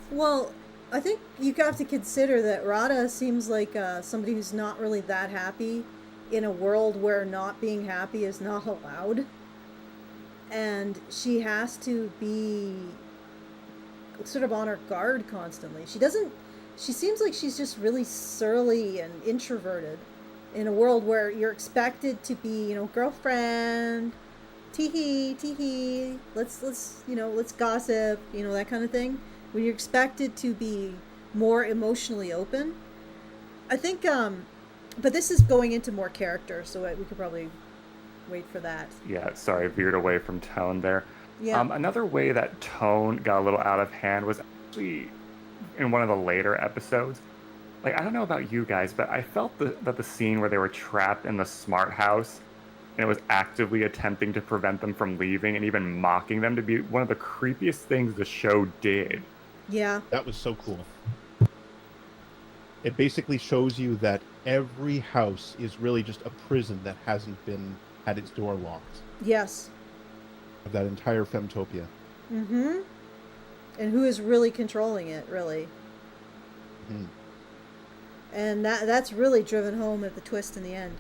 Well, I think you have to consider that Radha seems like somebody who's not really that happy in a world where not being happy is not allowed. And she has to be sort of on her guard constantly. She seems like she's just really surly and introverted in a world where you're expected to be, girlfriend, tee-hee, let's gossip, that kind of thing. When you're expected to be more emotionally open. I think, but this is going into more character, so we could probably wait for that. Yeah, sorry, I veered away from tone there. Yeah. Another way that tone got a little out of hand was actually in one of the later episodes. Like, I don't know about you guys, but I felt that the scene where they were trapped in the smart house and it was actively attempting to prevent them from leaving and even mocking them to be one of the creepiest things the show did. Yeah. That was so cool. It basically shows you that every house is really just a prison that hasn't had its door locked. Yes. Of that entire Femtopia. Mm-hmm. And who is really controlling it, really. Mm-hmm. And that's really driven home at the twist in the end.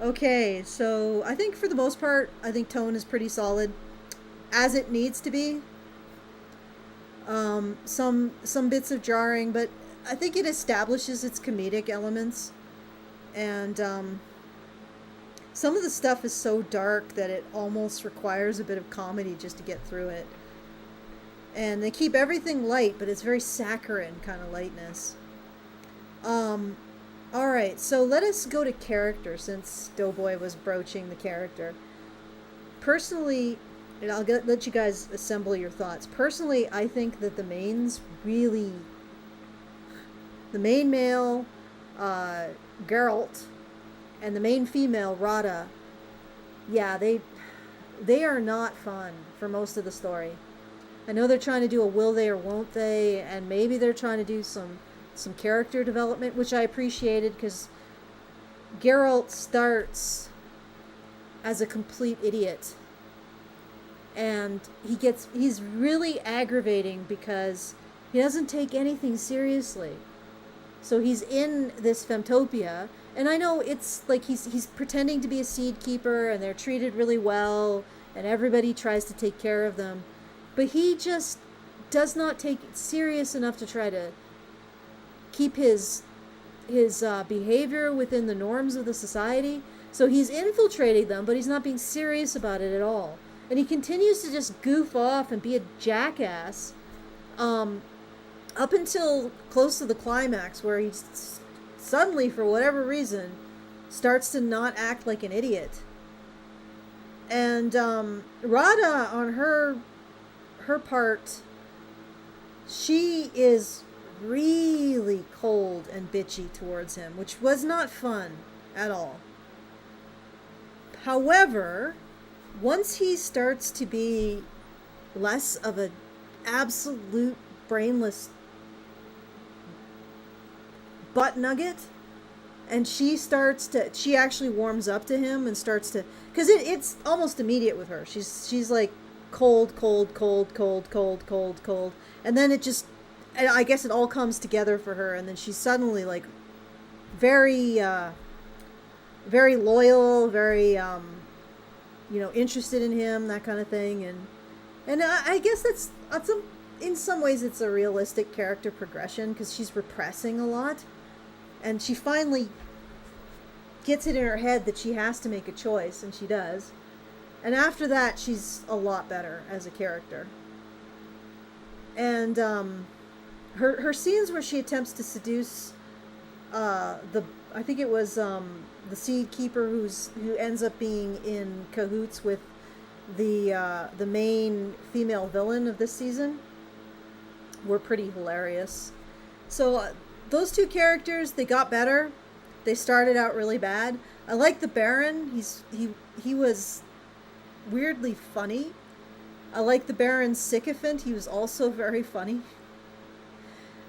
Okay, so I think for the most part, I think tone is pretty solid, as it needs to be. Some bits of jarring, but I think it establishes its comedic elements. And some of the stuff is so dark that it almost requires a bit of comedy just to get through it. And they keep everything light, but it's very saccharine kind of lightness. Alright, so let us go to character, since Doughboy was broaching the character. Personally, and I'll let you guys assemble your thoughts. Personally, I think that the main male, Geralt, and the main female, Radha, yeah, they are not fun for most of the story. I know they're trying to do a will they or won't they, and maybe they're trying to do some character development, which I appreciated, because Geralt starts as a complete idiot. And he's really aggravating because he doesn't take anything seriously. So he's in this Femtopia, and I know it's like he's pretending to be a seed keeper, and they're treated really well, and everybody tries to take care of them. But he just does not take it serious enough to try to keep his behavior within the norms of the society. So he's infiltrating them, but he's not being serious about it at all. And he continues to just goof off and be a jackass up until close to the climax, where he suddenly, for whatever reason, starts to not act like an idiot. And Radha, on her part, she is really cold and bitchy towards him, which was not fun at all. However, once he starts to be less of an absolute brainless butt nugget, and she actually warms up to him and starts to, because it's almost immediate with her. She's like cold, and then it just and I guess it all comes together for her, and then she's suddenly like very very loyal, very interested in him, that kind of thing. And I guess that's in some ways it's a realistic character progression, because she's repressing a lot, and she finally gets it in her head that she has to make a choice, and she does. And after that, she's a lot better as a character. And her scenes where she attempts to seduce I think it was the Seed Keeper, who ends up being in cahoots with the main female villain of this season, were pretty hilarious. So those two characters, they got better. They started out really bad. I like the Baron. He was weirdly funny. I like the Baron Sycophant. He was also very funny.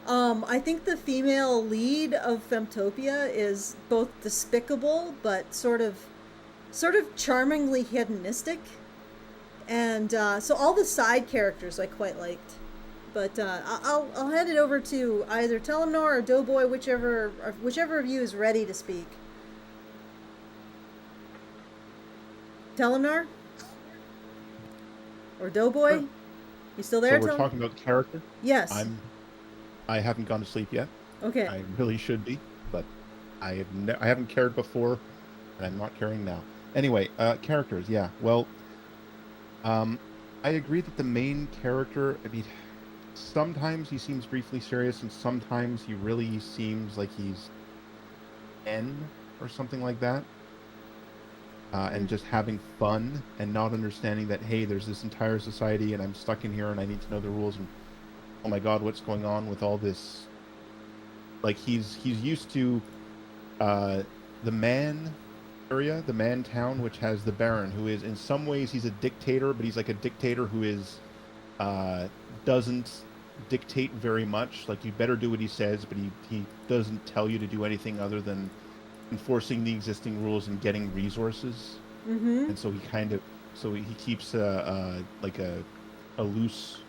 I think the female lead of Femtopia is both despicable but sort of charmingly hedonistic, and so all the side characters I quite liked. But I'll hand it over to either Telemnar or Doughboy, whichever of you is ready to speak. Telemnar or Doughboy? Sure. You still there? So we're talking about character? Yes. I haven't gone to sleep yet. Okay. I really should be, but I haven't cared before, and I'm not caring now. Anyway, characters, yeah. Well, I agree that the main character, I mean, sometimes he seems briefly serious, and sometimes he really seems like he's N or something like that. And just having fun and not understanding that, hey, there's this entire society and I'm stuck in here and I need to know the rules, and oh my god, what's going on with all this? Like, he's used to the Man area, the Man town, which has the Baron, who is, in some ways, he's a dictator, but he's like a dictator who is doesn't dictate very much. Like, you better do what he says, but he doesn't tell you to do anything other than enforcing the existing rules and getting resources. Mm-hmm. And so he keeps like a loose.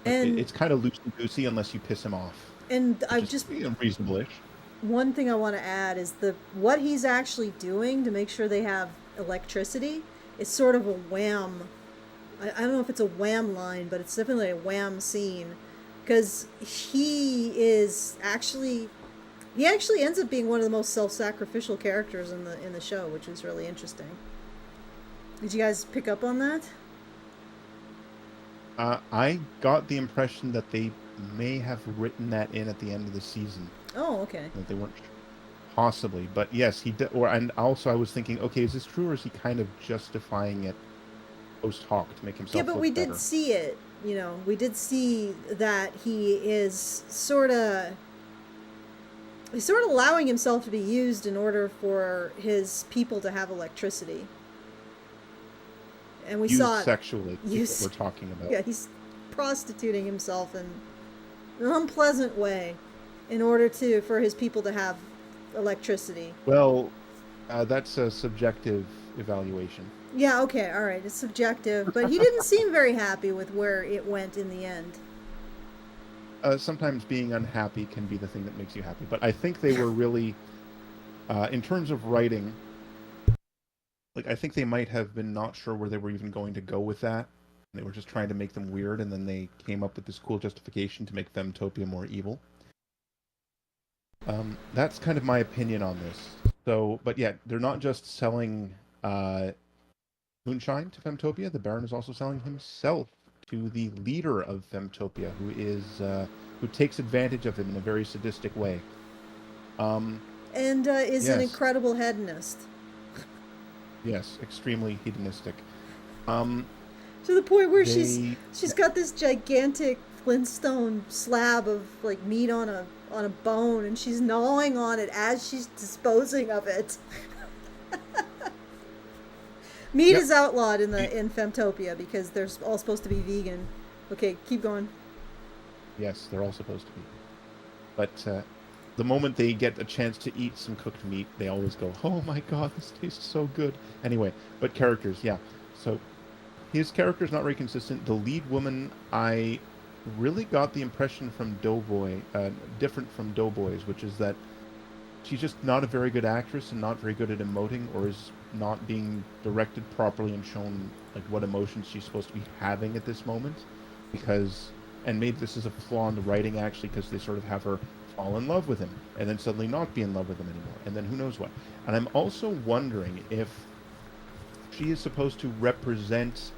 And it's kind of loosey-goosey unless you piss him off. And I've just reasonable-ish. One thing I want to add is what he's actually doing to make sure they have electricity is sort of a wham. I don't know if it's a wham line, but it's definitely a wham scene, because he actually ends up being one of the most self-sacrificial characters in the show, which is really interesting. Did you guys pick up on that? I got the impression that they may have written that in at the end of the season. Oh, okay. That they weren't, possibly, but yes, he did. And also, I was thinking, okay, is this true, or is he kind of justifying it post hoc to make himself? Yeah, but we better? did see it. We did see that he is sort of allowing himself to be used in order for his people to have electricity. And we saw it sexually. What we're talking about. Yeah, he's prostituting himself in an unpleasant way in order for his people to have electricity. Well, that's a subjective evaluation. Yeah, okay, all right, it's subjective, but he didn't seem very happy with where it went in the end. Sometimes being unhappy can be the thing that makes you happy, but I think they were really, in terms of writing, like, I think they might have been not sure where they were even going to go with that. They were just trying to make them weird, and then they came up with this cool justification to make Femtopia more evil. That's kind of my opinion on this. So, but yeah, they're not just selling moonshine to Femtopia. The Baron is also selling himself to the leader of Femtopia, who takes advantage of him in a very sadistic way. And is an incredible hedonist. Yes, extremely hedonistic. To the point where she's got this gigantic Flintstone slab of like meat on a bone, and she's gnawing on it as she's disposing of it. Meat is outlawed in Femtopia because they're all supposed to be vegan. Okay, keep going. Yes, they're all supposed to be. But the moment they get a chance to eat some cooked meat, they always go, "Oh my god, this tastes so good." Anyway, but characters, yeah. So his character's not very consistent. The lead woman, I really got the impression from Doughboy, different from Doughboys, which is that she's just not a very good actress and not very good at emoting, or is not being directed properly and shown like what emotions she's supposed to be having at this moment. Because, and maybe this is a flaw in the writing actually, because they sort of have her fall in love with him and then suddenly not be in love with him anymore, and then who knows what. And I'm also wondering if she is supposed to represent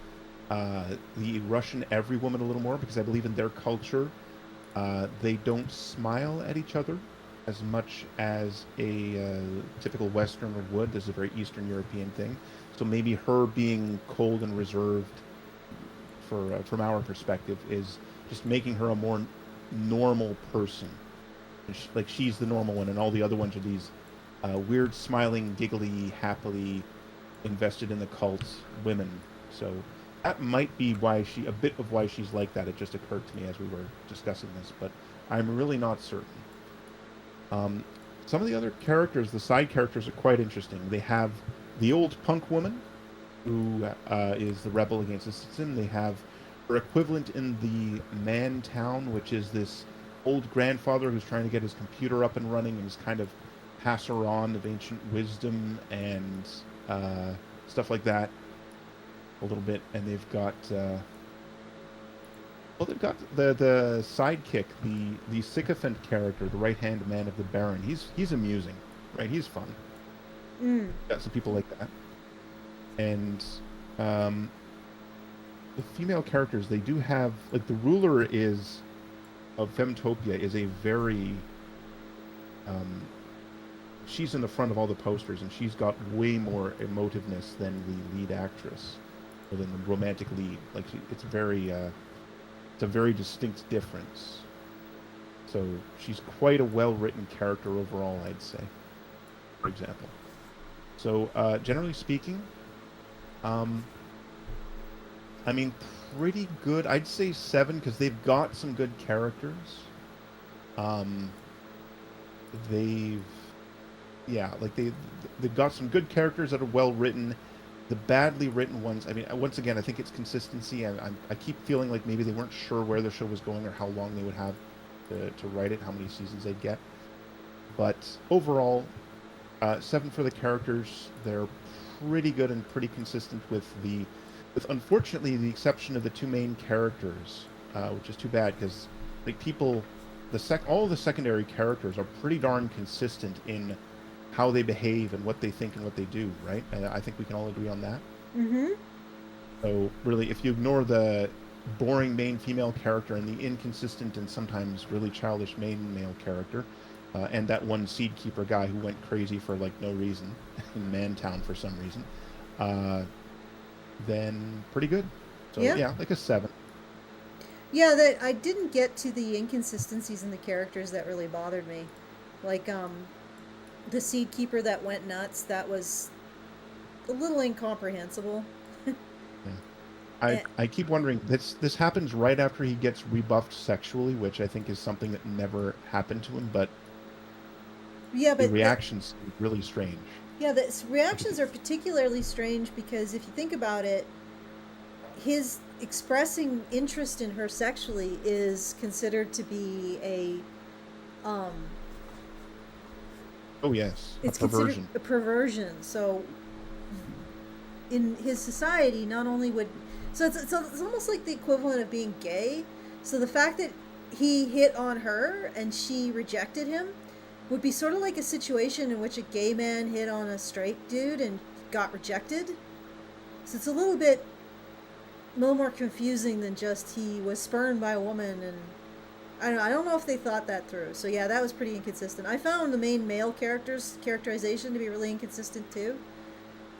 the Russian every woman a little more, because I believe in their culture, they don't smile at each other as much as a typical Westerner would. This is a very Eastern European thing. So maybe her being cold and reserved, for from our perspective, is just making her a more normal person. Like she's the normal one, and all the other ones are these weird, smiling, giggly, happily invested in the cult women. So that might be why a bit of why she's like that. It just occurred to me as we were discussing this, but I'm really not certain. Some of the other characters, the side characters, are quite interesting. They have the old punk woman, who is the rebel against the system. They have her equivalent in the Man Town, which is this old grandfather who's trying to get his computer up and running, and is kind of passer on of ancient wisdom and stuff like that a little bit. And they've got they've got the sidekick, the sycophant character, the right hand man of the Baron. He's amusing, right? He's fun. Got some people like that. And the female characters, they do have, like, the ruler of Femtopia is a very she's in the front of all the posters, and she's got way more emotiveness than the lead actress, or than the romantic lead. Like, it's a very distinct difference. So she's quite a well-written character overall, I'd say, for example. So generally speaking, I mean, pretty good. I'd say 7, because they've got some good characters. They've got some good characters that are well written. The badly written ones, I mean, once again, I think it's consistency. I keep feeling like maybe they weren't sure where the show was going or how long they would have to write it, how many seasons they'd get. But overall, 7 for the characters. They're pretty good and pretty consistent with unfortunately the exception of the 2 main characters, which is too bad, because like all the secondary characters are pretty darn consistent in how they behave and what they think and what they do, right? And I think we can all agree on that. Mm-hmm. So really, if you ignore the boring main female character and the inconsistent and sometimes really childish main male character, and that one seed keeper guy who went crazy for like no reason in Mantown for some reason, then pretty good. So yeah, like a 7. Yeah, I didn't get to the inconsistencies in the characters that really bothered me. Like, the seed keeper that went nuts, that was a little incomprehensible. I keep wondering, this happens right after he gets rebuffed sexually, which I think is something that never happened to him, but the reactions seem really strange. Yeah, the reactions are particularly strange because if you think about it, his expressing interest in her sexually is considered to be a it's perversion. A perversion. So in his society, not only would it's almost like the equivalent of being gay. So the fact that he hit on her and she rejected him would be sort of like a situation in which a gay man hit on a straight dude and got rejected. So it's a little more confusing than just he was spurned by a woman, and I don't know if they thought that through. So yeah, that was pretty inconsistent. I found the main male characterization to be really inconsistent too.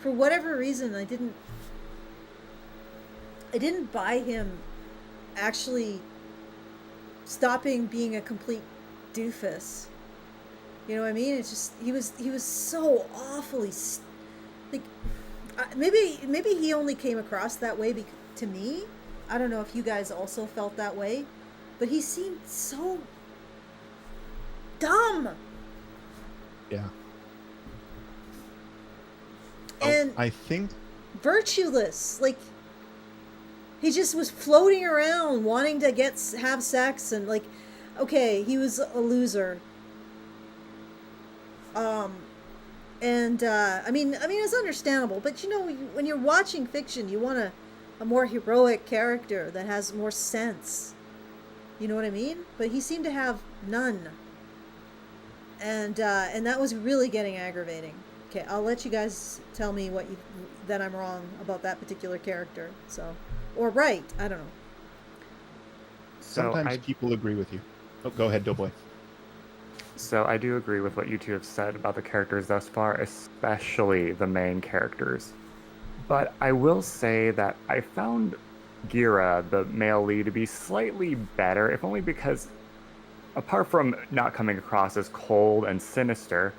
For whatever reason, I didn't buy him actually stopping being a complete doofus. You know what I mean? It's just he was so awfully like maybe he only came across that way to me. I don't know if you guys also felt that way, but he seemed so dumb. Yeah. And I think virtueless. Like He just was floating around wanting to have sex and like, okay, he was a loser. I mean, it's understandable, but you know, when you're watching fiction, you want a more heroic character that has more sense. You know what I mean? But he seemed to have none. And that was really getting aggravating. Okay, I'll let you guys tell me that I'm wrong about that particular character. So, or right, I don't know. Sometimes people agree with you. Oh, go ahead, Doughboy. So I do agree with what you two have said about the characters thus far, especially the main characters. But I will say that I found Gira, the male lead, to be slightly better, if only because, apart from not coming across as cold and sinister,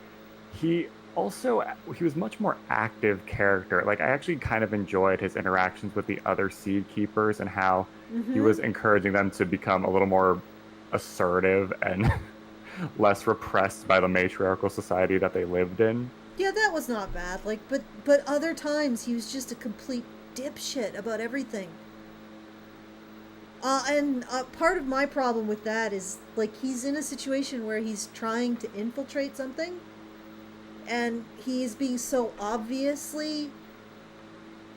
he was much more active character. Like, I actually kind of enjoyed his interactions with the other seed keepers and how he was encouraging them to become a little more assertive and less repressed by the matriarchal society that they lived in. Yeah, that was not bad. Like, but other times he was just a complete dipshit about everything. And part of my problem with that is, like, he's in a situation where he's trying to infiltrate something, and he's being so obviously,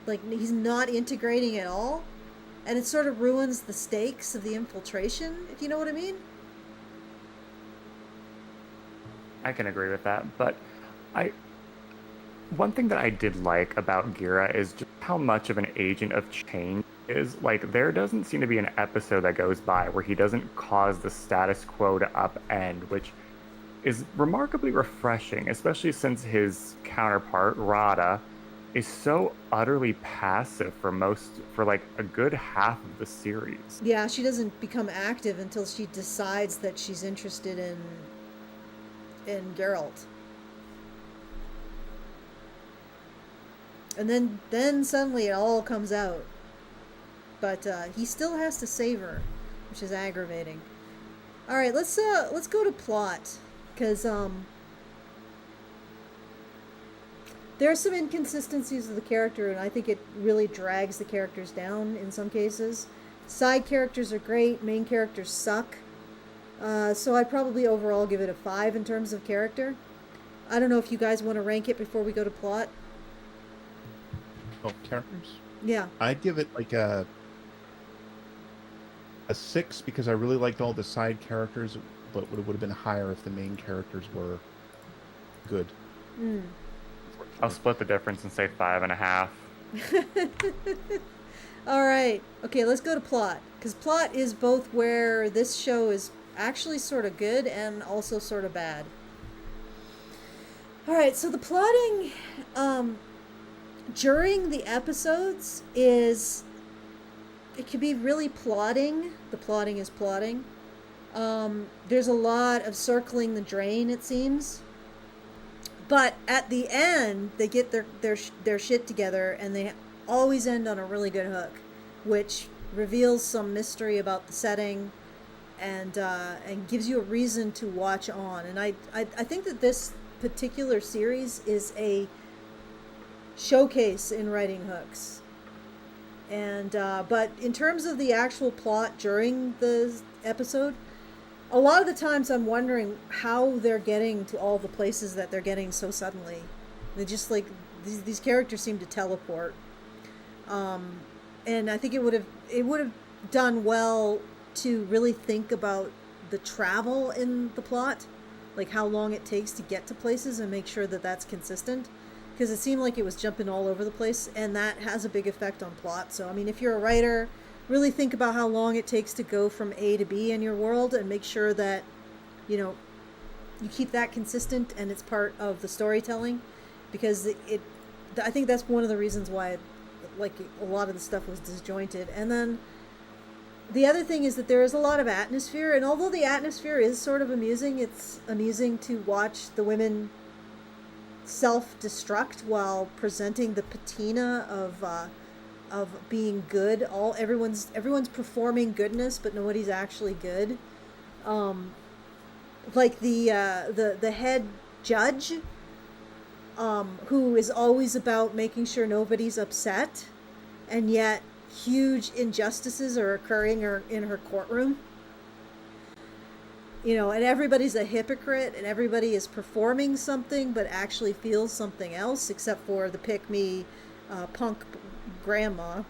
like, he's not integrating at all, and it sort of ruins the stakes of the infiltration, if you know what I mean. I can agree with that, but one thing that I did like about Gira is just how much of an agent of change he is. Like, there doesn't seem to be an episode that goes by where he doesn't cause the status quo to upend, which is remarkably refreshing, especially since his counterpart, Rada, is so utterly passive for like a good half of the series. Yeah, she doesn't become active until she decides that she's interested in Geralt. And then suddenly it all comes out. But he still has to save her, which is aggravating. All right, let's go to plot, because there are some inconsistencies of the character, and I think it really drags the characters down in some cases. Side characters are great, main characters suck. So I'd probably overall give it a 5 in terms of character. I don't know if you guys want to rank it before we go to plot. Oh, characters? Yeah. I'd give it like a 6 because I really liked all the side characters, but it would have been higher if the main characters were good. I'll split the difference and say 5.5. All right. Okay, let's go to plot. Because plot is both where this show is actually sort of good and also sort of bad. All right, so the plotting during the episodes it can be really plotting. The plotting is plotting. There's a lot of circling the drain, it seems. But at the end, they get their shit together, and they always end on a really good hook, which reveals some mystery about the setting, and gives you a reason to watch on. And I think that this particular series is a showcase in writing hooks. And but in terms of the actual plot during the episode, a lot of the times I'm wondering how they're getting to all the places that they're getting so suddenly. They just, like, these characters seem to teleport. And I think it would have done well to really think about the travel in the plot, like how long it takes to get to places, and make sure that that's consistent, because it seemed like it was jumping all over the place, and that has a big effect on plot. So I mean, if you're a writer, really think about how long it takes to go from A to B in your world, and make sure that you keep that consistent and it's part of the storytelling, because I think that's one of the reasons why a lot of the stuff was disjointed. And then the other thing is that there is a lot of atmosphere, and although the atmosphere is sort of amusing, it's amusing to watch the women self-destruct while presenting the patina of being good. Everyone's performing goodness, but nobody's actually good. Like the head judge, who is always about making sure nobody's upset, and yet huge injustices are occurring in her courtroom. You know, and everybody's a hypocrite and everybody is performing something but actually feels something else, except for the pick-me punk grandma.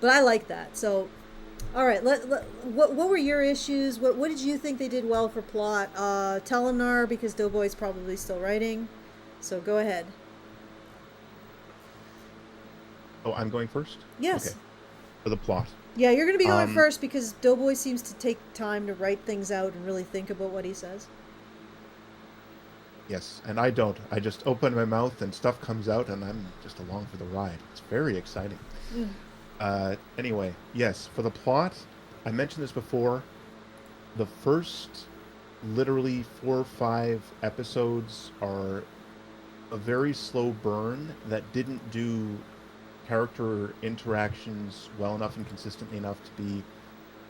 But I like that. So, all right, what were your issues? What did you think they did well for plot? Telenar, because Doughboy's probably still writing. So go ahead. Oh, I'm going first? Yes. Okay. For the plot. Yeah, you're going to be going first because Doughboy seems to take time to write things out and really think about what he says. Yes, and I don't. I just open my mouth and stuff comes out and I'm just along for the ride. It's very exciting. Anyway, yes, for the plot, I mentioned this before. The first literally 4 or 5 episodes are a very slow burn that didn't do character interactions well enough and consistently enough to be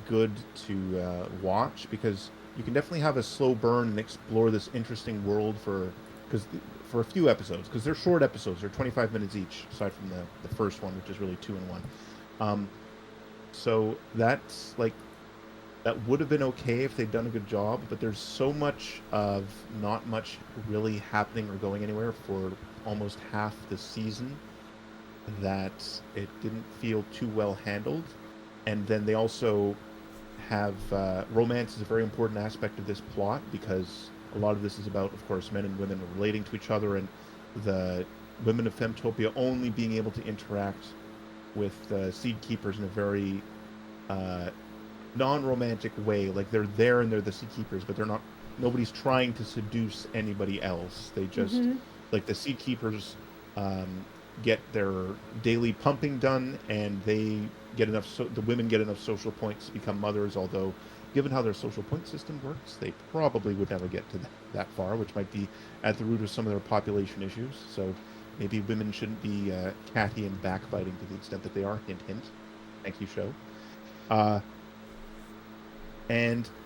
good to watch, because you can definitely have a slow burn and explore this interesting world for a few episodes, because they're short episodes. They're 25 minutes each, aside from the first one, which is really 2 in 1. So that's like, that would have been okay if they'd done a good job, but there's so much of not much really happening or going anywhere for almost half the season that it didn't feel too well handled. And then they also have romance is a very important aspect of this plot, because a lot of this is about, of course, men and women relating to each other, and the women of Femtopia only being able to interact with seed keepers in a very non-romantic way. Like, they're there and they're the seed keepers, but nobody's trying to seduce anybody else. They just like, the seed keepers get their daily pumping done, and they get enough. The women get enough social points to become mothers. Although, given how their social point system works, they probably would never get to that far, which might be at the root of some of their population issues. So maybe women shouldn't be catty and backbiting to the extent that they are. Hint, hint. Thank you, show.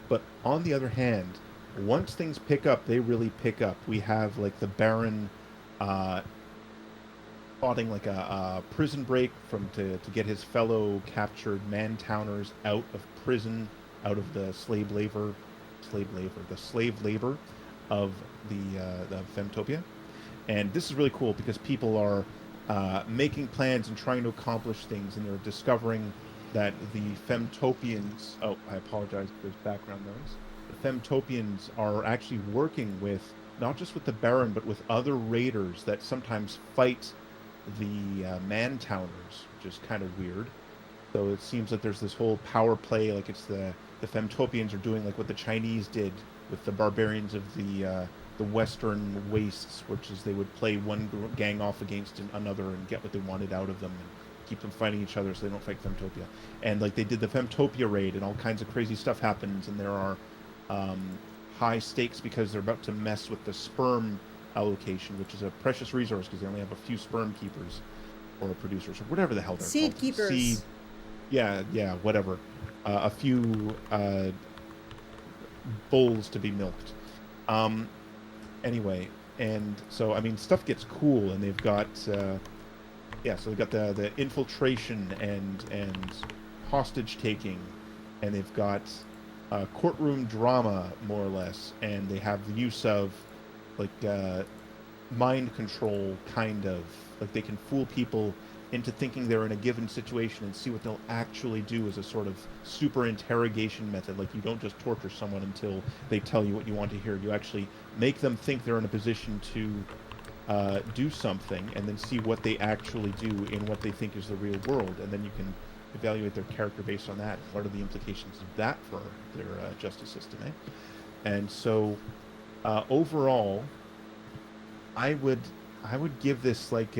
But on the other hand, once things pick up, they really pick up. We have like the Baron plotting like a prison break to get his fellow captured man-towners out of prison, out of the slave labor of the Femtopia. And this is really cool because people are making plans and trying to accomplish things, and they're discovering that the Femtopians... Oh, I apologize if there's background noise. The Femtopians are actually working with, not just with the Baron, but with other raiders that sometimes fight the Man-Towners, which is kind of weird. So it seems that there's this whole power play, like it's the Femtopians are doing like what the Chinese did with the barbarians of the Western Wastes, which is they would play one gang off against another and get what they wanted out of them and keep them fighting each other so they don't fight Femtopia. And like they did the Femtopia raid, and all kinds of crazy stuff happens, and there are high stakes because they're about to mess with the sperm allocation, which is a precious resource because they only have a few sperm keepers or producers or whatever the hell they're seed called. Keepers. Yeah, whatever. A few bulls to be milked. Anyway, and so I mean, stuff gets cool, and they've got so they've got the infiltration and hostage taking, and they've got courtroom drama more or less, and they have the use of like mind control, kind of like they can fool people into thinking they're in a given situation and see what they'll actually do as a sort of super interrogation method. Like, you don't just torture someone until they tell you what you want to hear. You actually make them think they're in a position to do something, and then see what they actually do in what they think is the real world, and then you can evaluate their character based on that. What are the implications of that for their justice system, eh? And so overall, I would give this like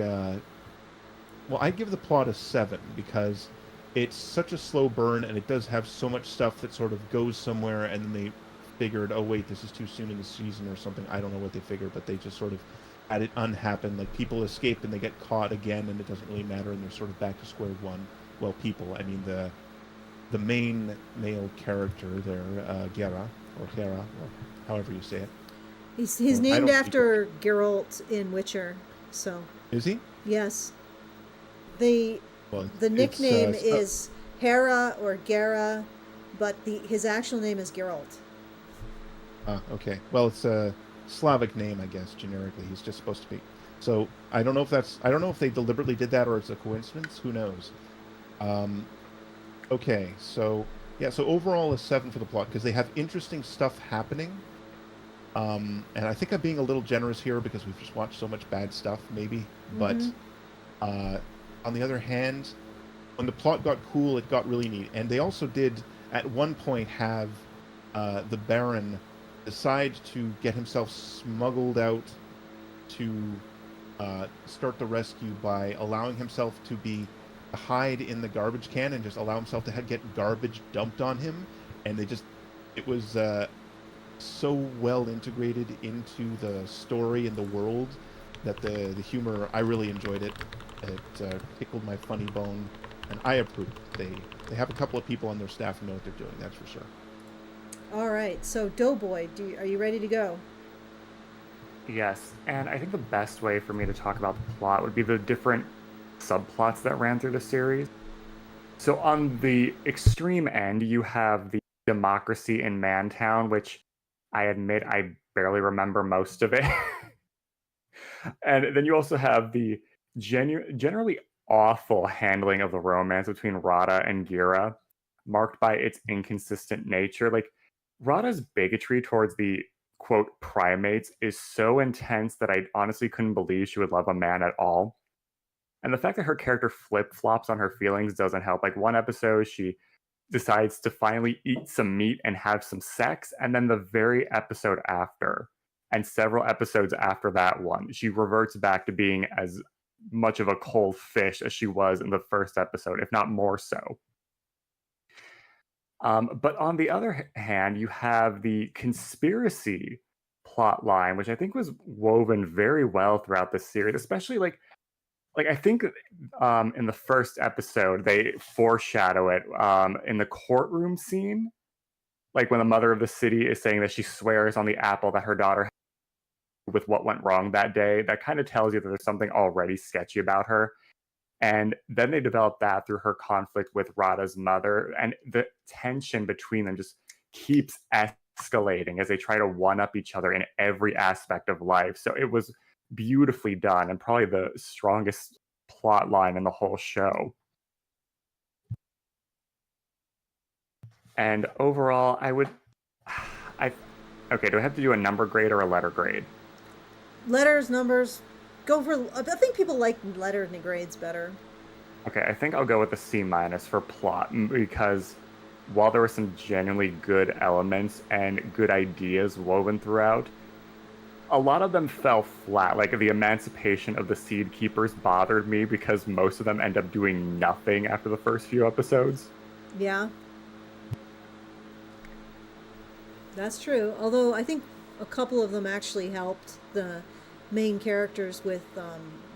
I'd give the plot a 7 because it's such a slow burn, and it does have so much stuff that sort of goes somewhere, and then they figured, oh wait, this is too soon in the season or something. I don't know what they figured, but they just sort of had it unhappen. Like, people escape and they get caught again, and it doesn't really matter, and they're sort of back to square one. Well, people, I mean the main male character there, Gera, or however you say it. He's named after Geralt in Witcher, so. Is he? Yes. The Well, The nickname it's, is Hera or Gera, but his actual name is Geralt. okay. Well, it's a Slavic name, I guess. Generically, he's just supposed to be. So I don't know if they deliberately did that or it's a coincidence. Who knows? Okay, so yeah, so overall a 7 for the plot because they have interesting stuff happening. And I think I'm being a little generous here because we've just watched so much bad stuff, maybe. But on the other hand, when the plot got cool, it got really neat. And they also did, at one point, have the Baron decide to get himself smuggled out to start the rescue by allowing himself to hide in the garbage can and just allow himself to get garbage dumped on him. And it was so well integrated into the story and the world that the humor, I really enjoyed it. It tickled my funny bone, and I approve. They have a couple of people on their staff who know what they're doing. That's for sure. All right, so Doughboy, are you ready to go? Yes, and I think the best way for me to talk about the plot would be the different subplots that ran through the series. So on the extreme end, you have the democracy in Mantown, which I admit I barely remember most of it. And then you also have the generally awful handling of the romance between Rada and Gira, marked by its inconsistent nature. Like, Rada's bigotry towards the quote primates is so intense that I honestly couldn't believe she would love a man at all. And the fact that her character flip-flops on her feelings doesn't help. Like, one episode, she decides to finally eat some meat and have some sex, and then the very episode after, and several episodes after that one, she reverts back to being as much of a cold fish as she was in the first episode, if not more so. But on the other hand, you have the conspiracy plot line, which I think was woven very well throughout the series, especially like I think in the first episode they foreshadow it in the courtroom scene, like when the mother of the city is saying that she swears on the apple that her daughter with what went wrong that day. That kind of tells you that there's something already sketchy about her. And then they develop that through her conflict with Rada's mother, and the tension between them just keeps escalating as they try to one-up each other in every aspect of life. So it was beautifully done and probably the strongest plot line in the whole show. And overall, okay, do I have to do a number grade or a letter grade? Letters, numbers, go for. I think people like letter grades better. Okay, I think I'll go with a C- for plot, because while there were some genuinely good elements and good ideas woven throughout, a lot of them fell flat. Like, the emancipation of the Seed Keepers bothered me because most of them end up doing nothing after the first few episodes. Yeah. That's true. Although I think a couple of them actually helped the main characters with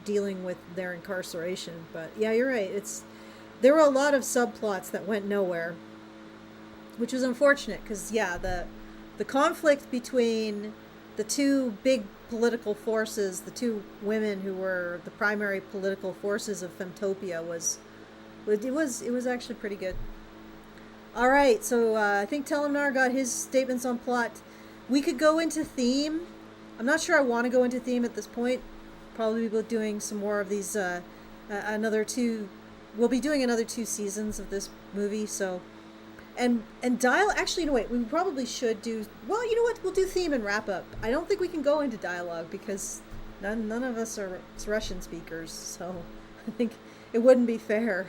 dealing with their incarceration. But yeah, you're right. There were a lot of subplots that went nowhere, which was unfortunate because yeah, the conflict between the two big political forces, the two women who were the primary political forces of Femtopia, was actually pretty good. All right, so I think Telenar got his statements on plot. We could go into theme. I'm not sure I want to go into theme at this point. Probably be doing some more of these. We'll be doing another 2 seasons of this movie. So, and dialogue. Actually, no, wait. We probably should do. Well, you know what? We'll do theme and wrap up. I don't think we can go into dialogue because none of us are Russian speakers. So, I think it wouldn't be fair.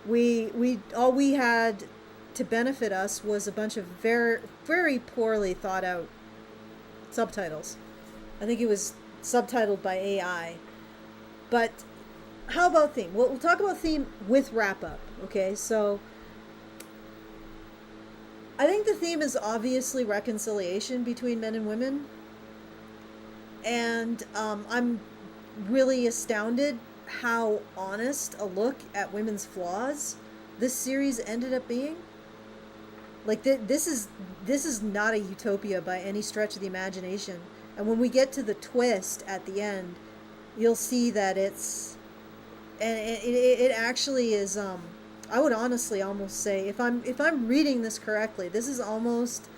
All we had to benefit us was a bunch of very, very poorly thought out subtitles. I think it was subtitled by AI. But how about theme? We'll talk about theme with wrap up. Okay, so I think the theme is obviously reconciliation between men and women. And I'm really astounded how honest a look at women's flaws this series ended up being. Like, this is not a utopia by any stretch of the imagination. And when we get to the twist at the end, you'll see that it's and it actually is. I would honestly almost say, if I'm reading this correctly, this is almost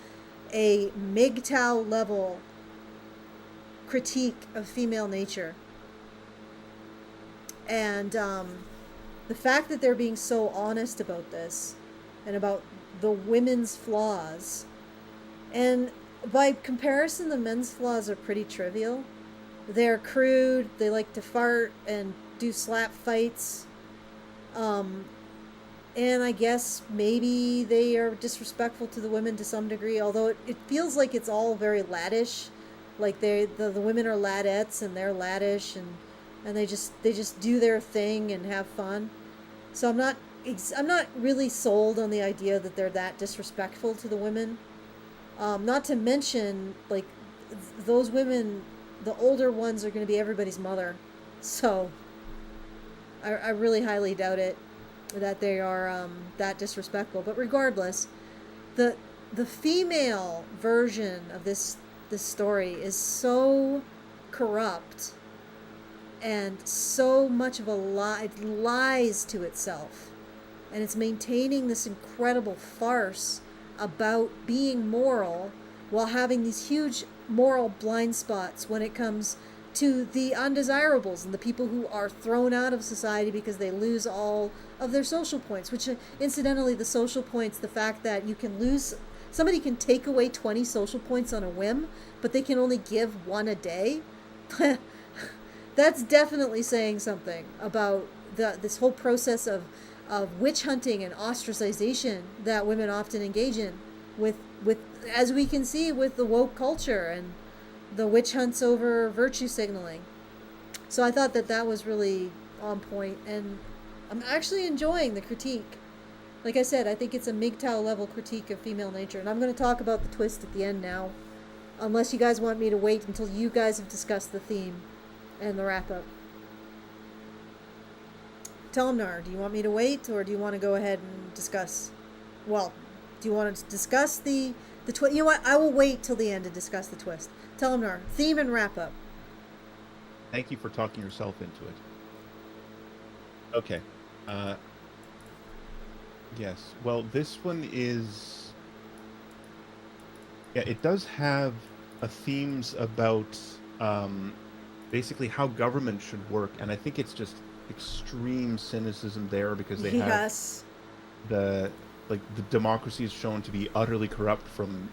a MGTOW level critique of female nature. And the fact that they're being so honest about this and about the women's flaws, and by comparison, the men's flaws are pretty trivial. They're crude, they like to fart and do slap fights. And I guess maybe they are disrespectful to the women to some degree, although it feels like it's all very laddish. Like the women are ladettes and they're laddish, and they just do their thing and have fun. So I'm not really sold on the idea that they're that disrespectful to the women. Not to mention, like, those women, the older ones are going to be everybody's mother. So I really highly doubt it that they are that disrespectful. But regardless, the female version of this story is so corrupt and so much of a lie. It lies to itself, and it's maintaining this incredible farce about being moral while having these huge moral blind spots when it comes to the undesirables and the people who are thrown out of society because they lose all of their social points, which incidentally, the social points, the fact that you can lose, somebody can take away 20 social points on a whim, but they can only give one a day. That's definitely saying something about this whole process of witch hunting and ostracization that women often engage in with as we can see with the woke culture and the witch hunts over virtue signaling. So I thought that was really on point, and I'm actually enjoying the critique. Like I said, I think it's a MGTOW level critique of female nature, and I'm going to talk about the twist at the end now, unless you guys want me to wait until you guys have discussed the theme and the wrap-up. Telmnar, do you want me to wait, or do you want to go ahead and discuss? Well, do you want to discuss the twist? You know what? I will wait till the end to discuss the twist. Telmnar, theme and wrap-up. Thank you for talking yourself into it. Okay. Yes. Well, this one is... Yeah, it does have themes about basically how government should work, and I think it's just extreme cynicism there because they have the democracy is shown to be utterly corrupt from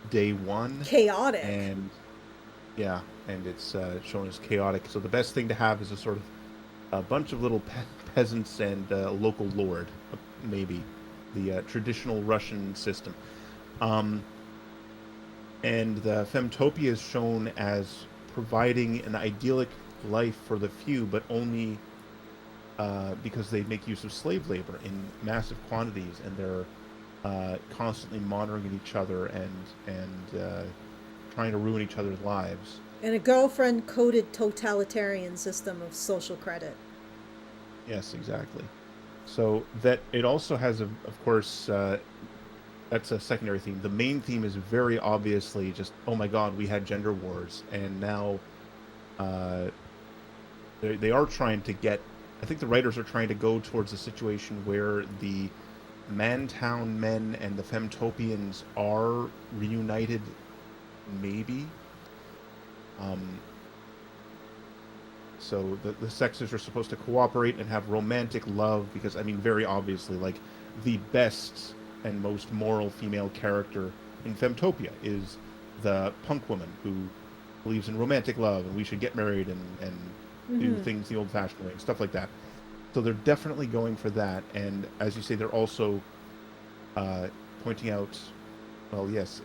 day one. Chaotic. And yeah, and it's shown as chaotic. So the best thing to have is a sort of a bunch of little peasants and a local lord, maybe the traditional Russian system. And the Femtopia is shown as providing an idyllic life for the few, but only because they make use of slave labor in massive quantities, and they're constantly monitoring each other and trying to ruin each other's lives. And a girlfriend-coded totalitarian system of social credit. Yes, exactly. So that it also has, of course, that's a secondary theme. The main theme is very obviously just, oh my god, we had gender wars, and now they are trying to get, I think the writers are trying to go towards a situation where the Mantown men and the Femtopians are reunited, maybe. So the sexes are supposed to cooperate and have romantic love, because, I mean, very obviously, like, the best and most moral female character in Femtopia is the punk woman who believes in romantic love and we should get married and do things the old-fashioned way and stuff like that. So they're definitely going for that, and as you say, they're also pointing out, well, yes,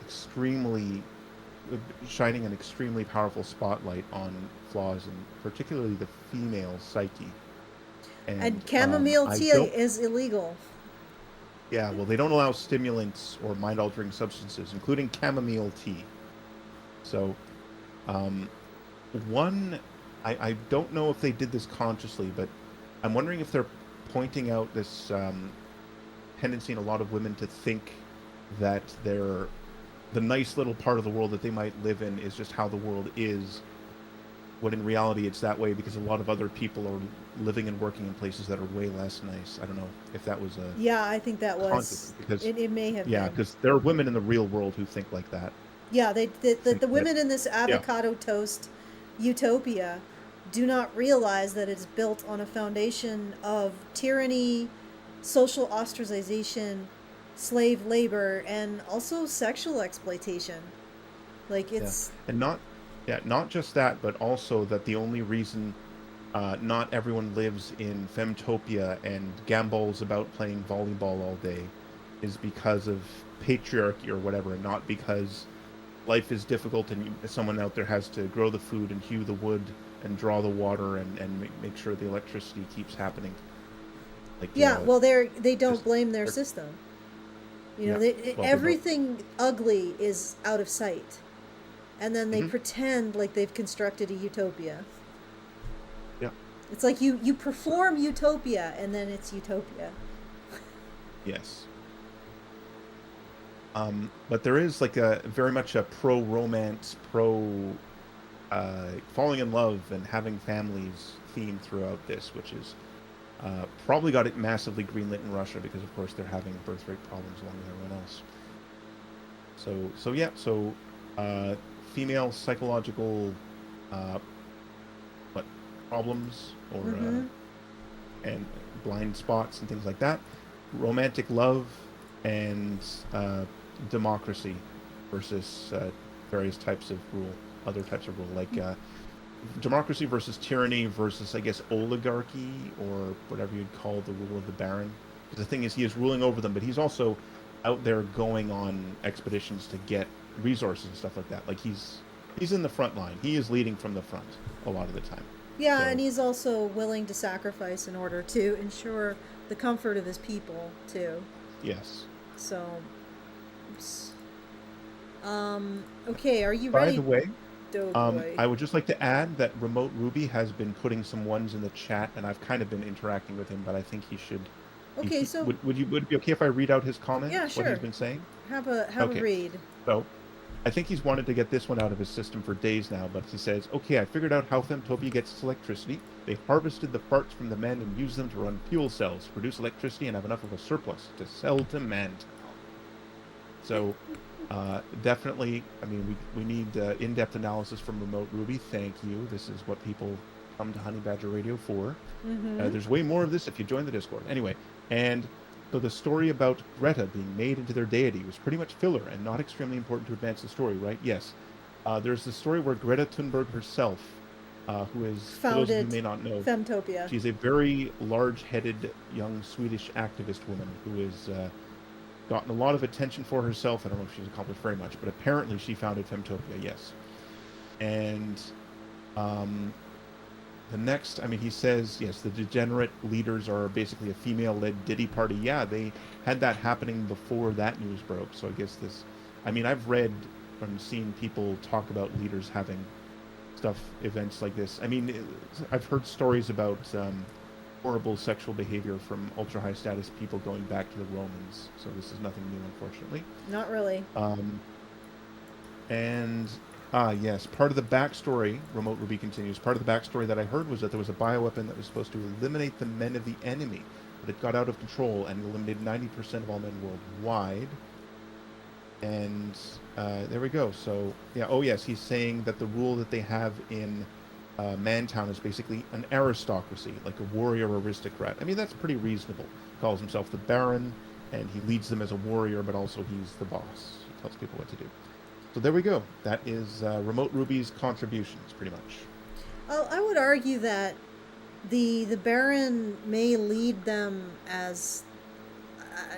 shining an extremely powerful spotlight on flaws in particularly the female psyche. And chamomile tea is illegal. Yeah, well, they don't allow stimulants or mind-altering substances, including chamomile tea. So, I don't know if they did this consciously, but I'm wondering if they're pointing out this tendency in a lot of women to think that the nice little part of the world that they might live in is just how the world is, when in reality it's that way because a lot of other people are living and working in places that are way less nice. I don't know if that was a Yeah, I think that conscious was because it may have yeah, been. because there are women in the real world who think like that. Yeah, Think the that women in this yeah, avocado toast utopia do not realize that it's built on a foundation of tyranny, social ostracization, slave labor, and also sexual exploitation. Like yeah, it's and not just that, but also that the only reason not everyone lives in Femtopia and gambols about playing volleyball all day is because of patriarchy or whatever, and not because life is difficult and someone out there has to grow the food and hew the wood and draw the water and make sure the electricity keeps happening. Like, yeah, well they don't just, blame their they're- system. You know, yeah, well, they don't. everything ugly is out of sight. And then they Hmm. pretend like they've constructed a utopia. Yeah, It's like you perform utopia and then it's utopia. yes. But there is like a very much a pro romance, pro falling in love and having families theme throughout this, which is probably got it massively greenlit in Russia because, of course, they're having birth rate problems along with everyone else. So yeah, so female psychological uh, what problems or Mm-hmm. and blind spots and things like that, romantic love and democracy versus various types of rule, other types of rule, like democracy versus tyranny versus, I guess, oligarchy or whatever you'd call the rule of the baron. Because the thing is, he is ruling over them, but he's also out there going on expeditions to get resources and stuff like that. Like he's in the front line. He is leading from the front a lot of the time. Yeah, So and he's also willing to sacrifice in order to ensure the comfort of his people too. yes. So, oops. Okay, are you By ready? the way, Oh boy. I would just like to add that Remote Ruby has been putting some ones in the chat, and I've kind of been interacting with him, but I think he should. Okay, so Would it be okay if I read out his comments? yeah, What sure. he's been saying? Have a Okay. read. So, I think he's wanted to get this one out of his system for days now, but he says, okay, I figured out how Femtopia gets its electricity. They harvested the farts from the men and used them to run fuel cells, produce electricity, and have enough of a surplus to sell to Mantown. So, definitely, I mean, we need in-depth analysis from Remote Ruby. Thank you. This is what people come to Honey Badger Radio for. Mm-hmm. There's way more of this if you join the Discord. Anyway, and so the story about Greta being made into their deity was pretty much filler and not extremely important to advance the story, right? Yes. There's the story where Greta Thunberg herself, who is, for those of you who Founded may not know, Femtopia. she's a very large-headed young Swedish activist woman who has gotten a lot of attention for herself. I don't know if she's accomplished very much, but apparently she founded Femtopia, yes. And the next, I mean, he says, yes, the degenerate leaders are basically a female-led ditty party. Yeah, they had that happening before that news broke. So I guess this, I mean, I've read and seen people talk about leaders having events like this. I mean, I've heard stories about horrible sexual behavior from ultra-high status people going back to the Romans. So this is nothing new, unfortunately. Not really. And yes, part of the backstory, Remote Ruby continues, part of the backstory that I heard was that there was a bioweapon that was supposed to eliminate the men of the enemy, but it got out of control and eliminated 90% of all men worldwide. And there we go. So, yeah, oh yes, he's saying that the rule that they have in Mantown is basically an aristocracy, like a warrior aristocrat. I mean, that's pretty reasonable. Calls himself the Baron, and he leads them as a warrior, but also he's the boss. He tells people what to do. So there we go. That is Remote Ruby's contributions, pretty much. I would argue that the Baron may lead them as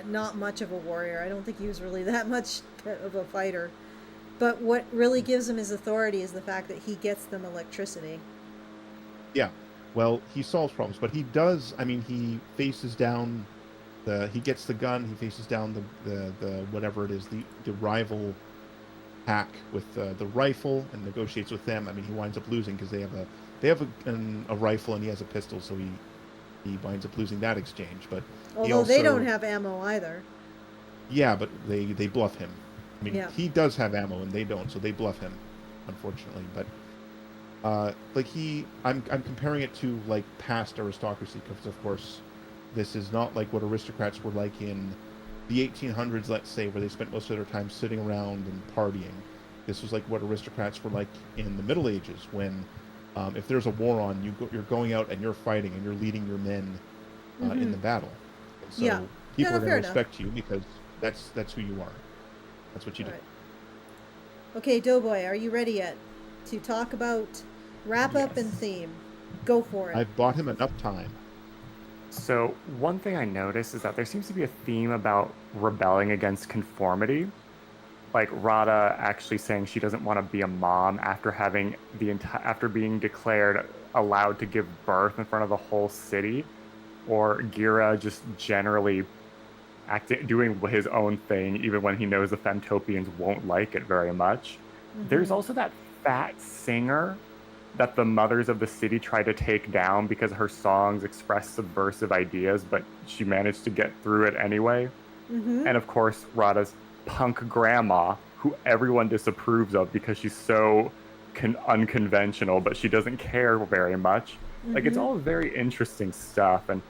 not much of a warrior. I don't think he was really that much of a fighter. But what really gives him his authority is the fact that he gets them electricity. Yeah. Well, he solves problems, but he does, I mean, he faces down he gets the gun, he faces down the whatever it is, the rival pack with the rifle and negotiates with them. I mean, he winds up losing because they have a rifle and he has a pistol, so he winds up losing that exchange. But although they don't have ammo either. Yeah, but they bluff him. I mean, yeah. He does have ammo and they don't, so they bluff him, unfortunately. But I'm comparing it to like past aristocracy because of course this is not like what aristocrats were like in the 1800s, let's say, where they spent most of their time sitting around and partying. This was like what aristocrats were like in the Middle Ages, when if there's a war on, you're going out and you're fighting and you're leading your men in the battle. And so people are going to respect you because that's who you are. That's what you do. Right. Okay, Doughboy, are you ready yet to talk about wrap up and theme? Go for it. I've bought him enough time. So one thing I noticed is that there seems to be a theme about rebelling against conformity. Like Radha actually saying she doesn't want to be a mom after having after being declared allowed to give birth in front of the whole city, or Gira just generally doing his own thing even when he knows the Femtopians won't like it very much. There's also that fat singer that the mothers of the city try to take down because her songs express subversive ideas, but she managed to get through it anyway. And of course, Radha's punk grandma, who everyone disapproves of because she's so unconventional, but she doesn't care very much. Like, it's all very interesting stuff. And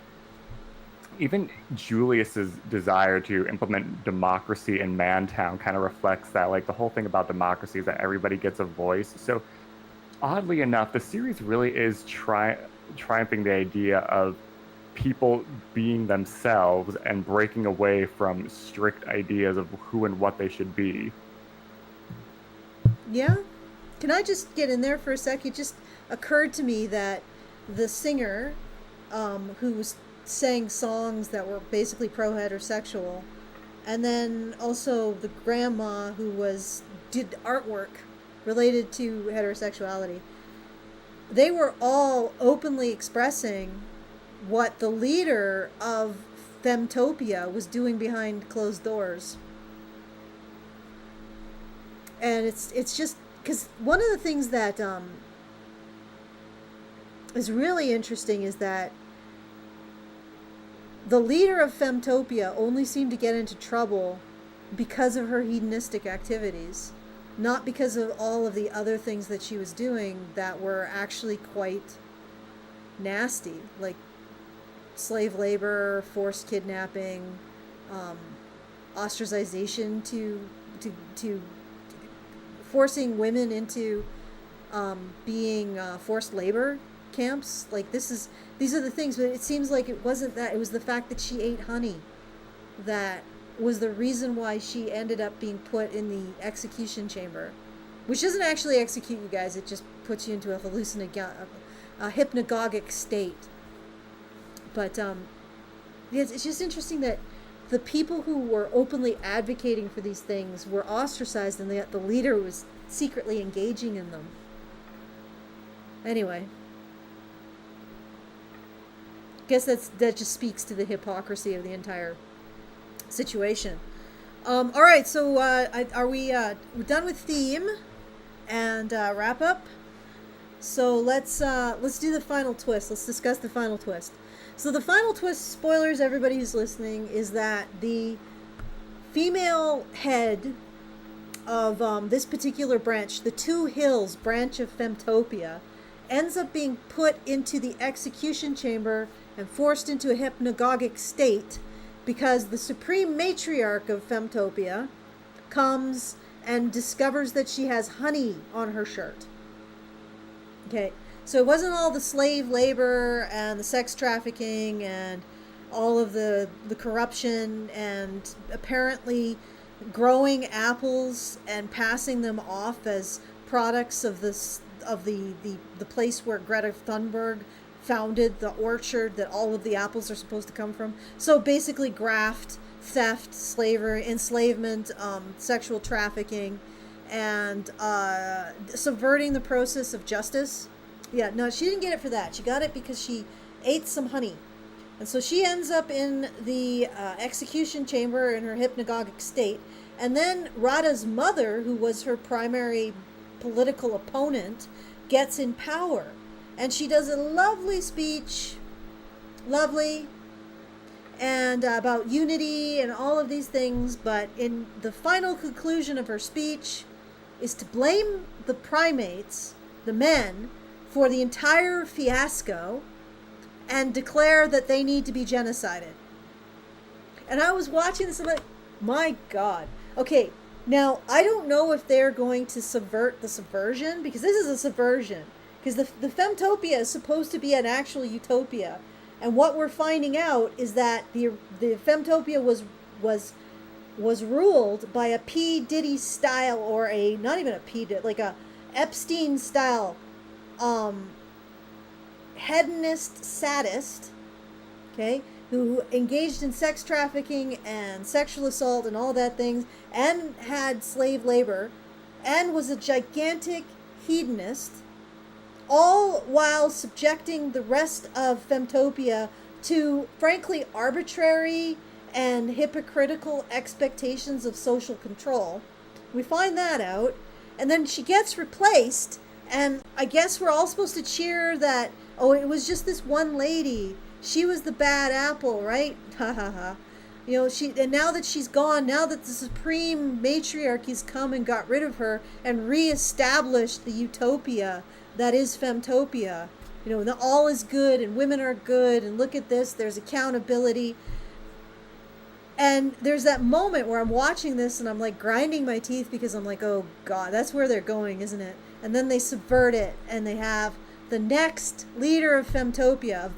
even Julius's desire to implement democracy in Mantown kind of reflects that. Like, the whole thing about democracy is that everybody gets a voice. So oddly enough, the series really is triumphing the idea of people being themselves and breaking away from strict ideas of who and what they should be. Yeah? Can I just get in there for a sec? It just occurred to me that the singer, who sang songs that were basically pro-heterosexual, and then also the grandma who did artwork related to heterosexuality, they were all openly expressing what the leader of Femtopia was doing behind closed doors. And it's just because one of the things that is really interesting is that the leader of Femtopia only seemed to get into trouble because of her hedonistic activities, not because of all of the other things that she was doing that were actually quite nasty, like slave labor, forced kidnapping, ostracization, to forcing women into being forced labor camps. Like, these are the things, but it seems like it wasn't that. It was the fact that she ate honey that was the reason why she ended up being put in the execution chamber, which doesn't actually execute you guys. It just puts you into a hypnagogic state. But it's just interesting that the people who were openly advocating for these things were ostracized, and yet the leader was secretly engaging in them. Anyway, I guess that just speaks to the hypocrisy of the entire situation. All right, so are we done with theme and wrap up? So let's do the final twist. Let's discuss the final twist. So the final twist, spoilers, everybody who's listening, is that the female head of this particular branch, the Two Hills branch of Femtopia, ends up being put into the execution chamber and forced into a hypnagogic state because the supreme matriarch of Femtopia comes and discovers that she has honey on her shirt. Okay, so it wasn't all the slave labor and the sex trafficking and all of the corruption and apparently growing apples and passing them off as products of the place where Greta Thunberg founded the orchard that all of the apples are supposed to come from. So basically graft, theft, slavery, enslavement, sexual trafficking, and subverting the process of justice. Yeah, no, she didn't get it for that. She got it because she ate some honey. And so she ends up in the execution chamber in her hypnagogic state. And then Radha's mother, who was her primary political opponent, gets in power. And she does a lovely speech, and about unity and all of these things. But in the final conclusion of her speech is to blame the primates, the men, for the entire fiasco and declare that they need to be genocided. And I was watching this and I'm like, my God. Okay, now I don't know if they're going to subvert the subversion, because this is a subversion. Because the Femtopia is supposed to be an actual utopia. And what we're finding out is that the Femtopia was ruled by a P. Diddy style, or a, not even a P. Diddy, like a Epstein style hedonist sadist, okay, who engaged in sex trafficking and sexual assault and all that things, and had slave labor, and was a gigantic hedonist, all while subjecting the rest of Femtopia to, frankly, arbitrary and hypocritical expectations of social control. We find that out, and then she gets replaced, and I guess we're all supposed to cheer that, oh, it was just this one lady. She was the bad apple, right? Ha ha ha. You know, and now that she's gone, now that the supreme matriarchy's come and got rid of her and reestablished the utopia that is Femtopia, you know, all is good and women are good, and look at this, there's accountability. And there's that moment where I'm watching this and I'm like grinding my teeth, because I'm like, oh God, that's where they're going, isn't it? And then they subvert it, and they have the next leader of Femtopia,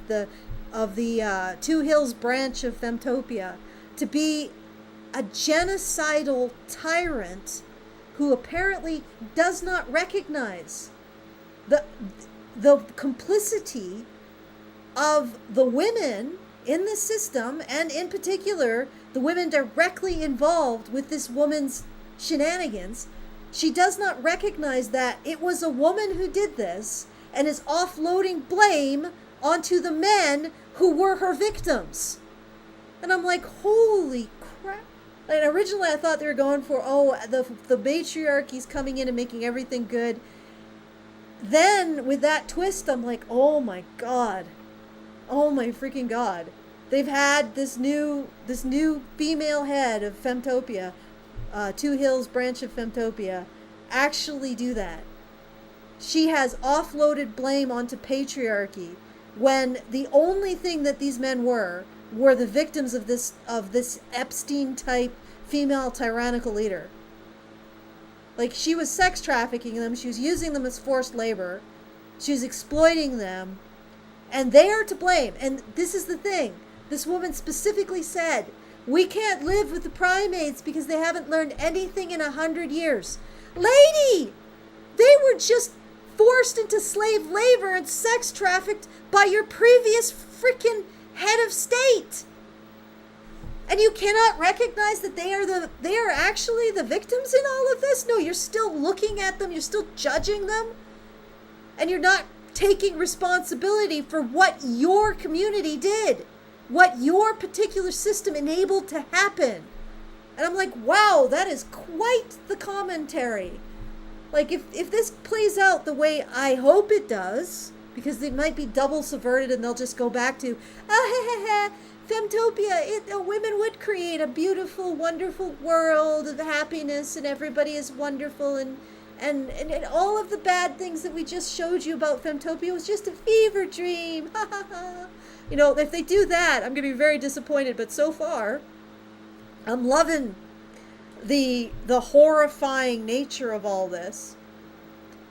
of the Two Hills branch of Femtopia, to be a genocidal tyrant who apparently does not recognize the complicity of the women in the system, and in particular the women directly involved with this woman's shenanigans. She does not recognize that it was a woman who did this, and is offloading blame onto the men who were her victims. And I'm like, holy crap. And originally I thought they were going for, oh, the matriarchy's coming in and making everything good. Then with that twist, I'm like, oh my God. Oh my freaking God. They've had this new female head of Femtopia, Two Hills branch of Femtopia, actually do that. She has offloaded blame onto patriarchy, when the only thing that these men were the victims of this Epstein type female tyrannical leader. Like, she was sex trafficking them, she was using them as forced labor, she was exploiting them, and they are to blame. And this is the thing, this woman specifically said, we can't live with the primates because they haven't learned anything in 100 years. Lady, they were just forced into slave labor and sex trafficked by your previous freaking head of state. And you cannot recognize that they are actually the victims in all of this? No, you're still looking at them, you're still judging them, and you're not taking responsibility for what your community did, what your particular system enabled to happen. And I'm like, wow, that is quite the commentary. Like, if this plays out the way I hope it does, because it might be double subverted and they'll just go back to, Femtopia, women would create a beautiful, wonderful world of happiness, and everybody is wonderful, and all of the bad things that we just showed you about Femtopia was just a fever dream. You know, if they do that, I'm going to be very disappointed. But so far, I'm loving the horrifying nature of all this.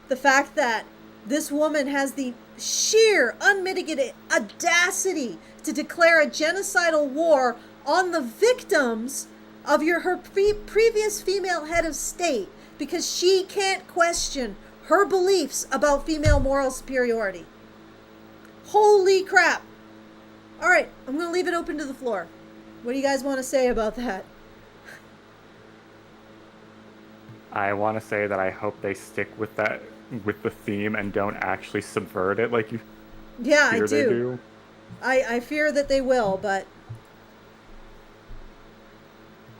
The fact that this woman has the sheer, unmitigated audacity to declare a genocidal war on the victims of her previous female head of state, because she can't question her beliefs about female moral superiority. Holy crap. All right, I'm going to leave it open to the floor. What do you guys want to say about that? I want to say that I hope they stick with the theme and don't actually subvert it like you fear I do. They do. I fear that they will, but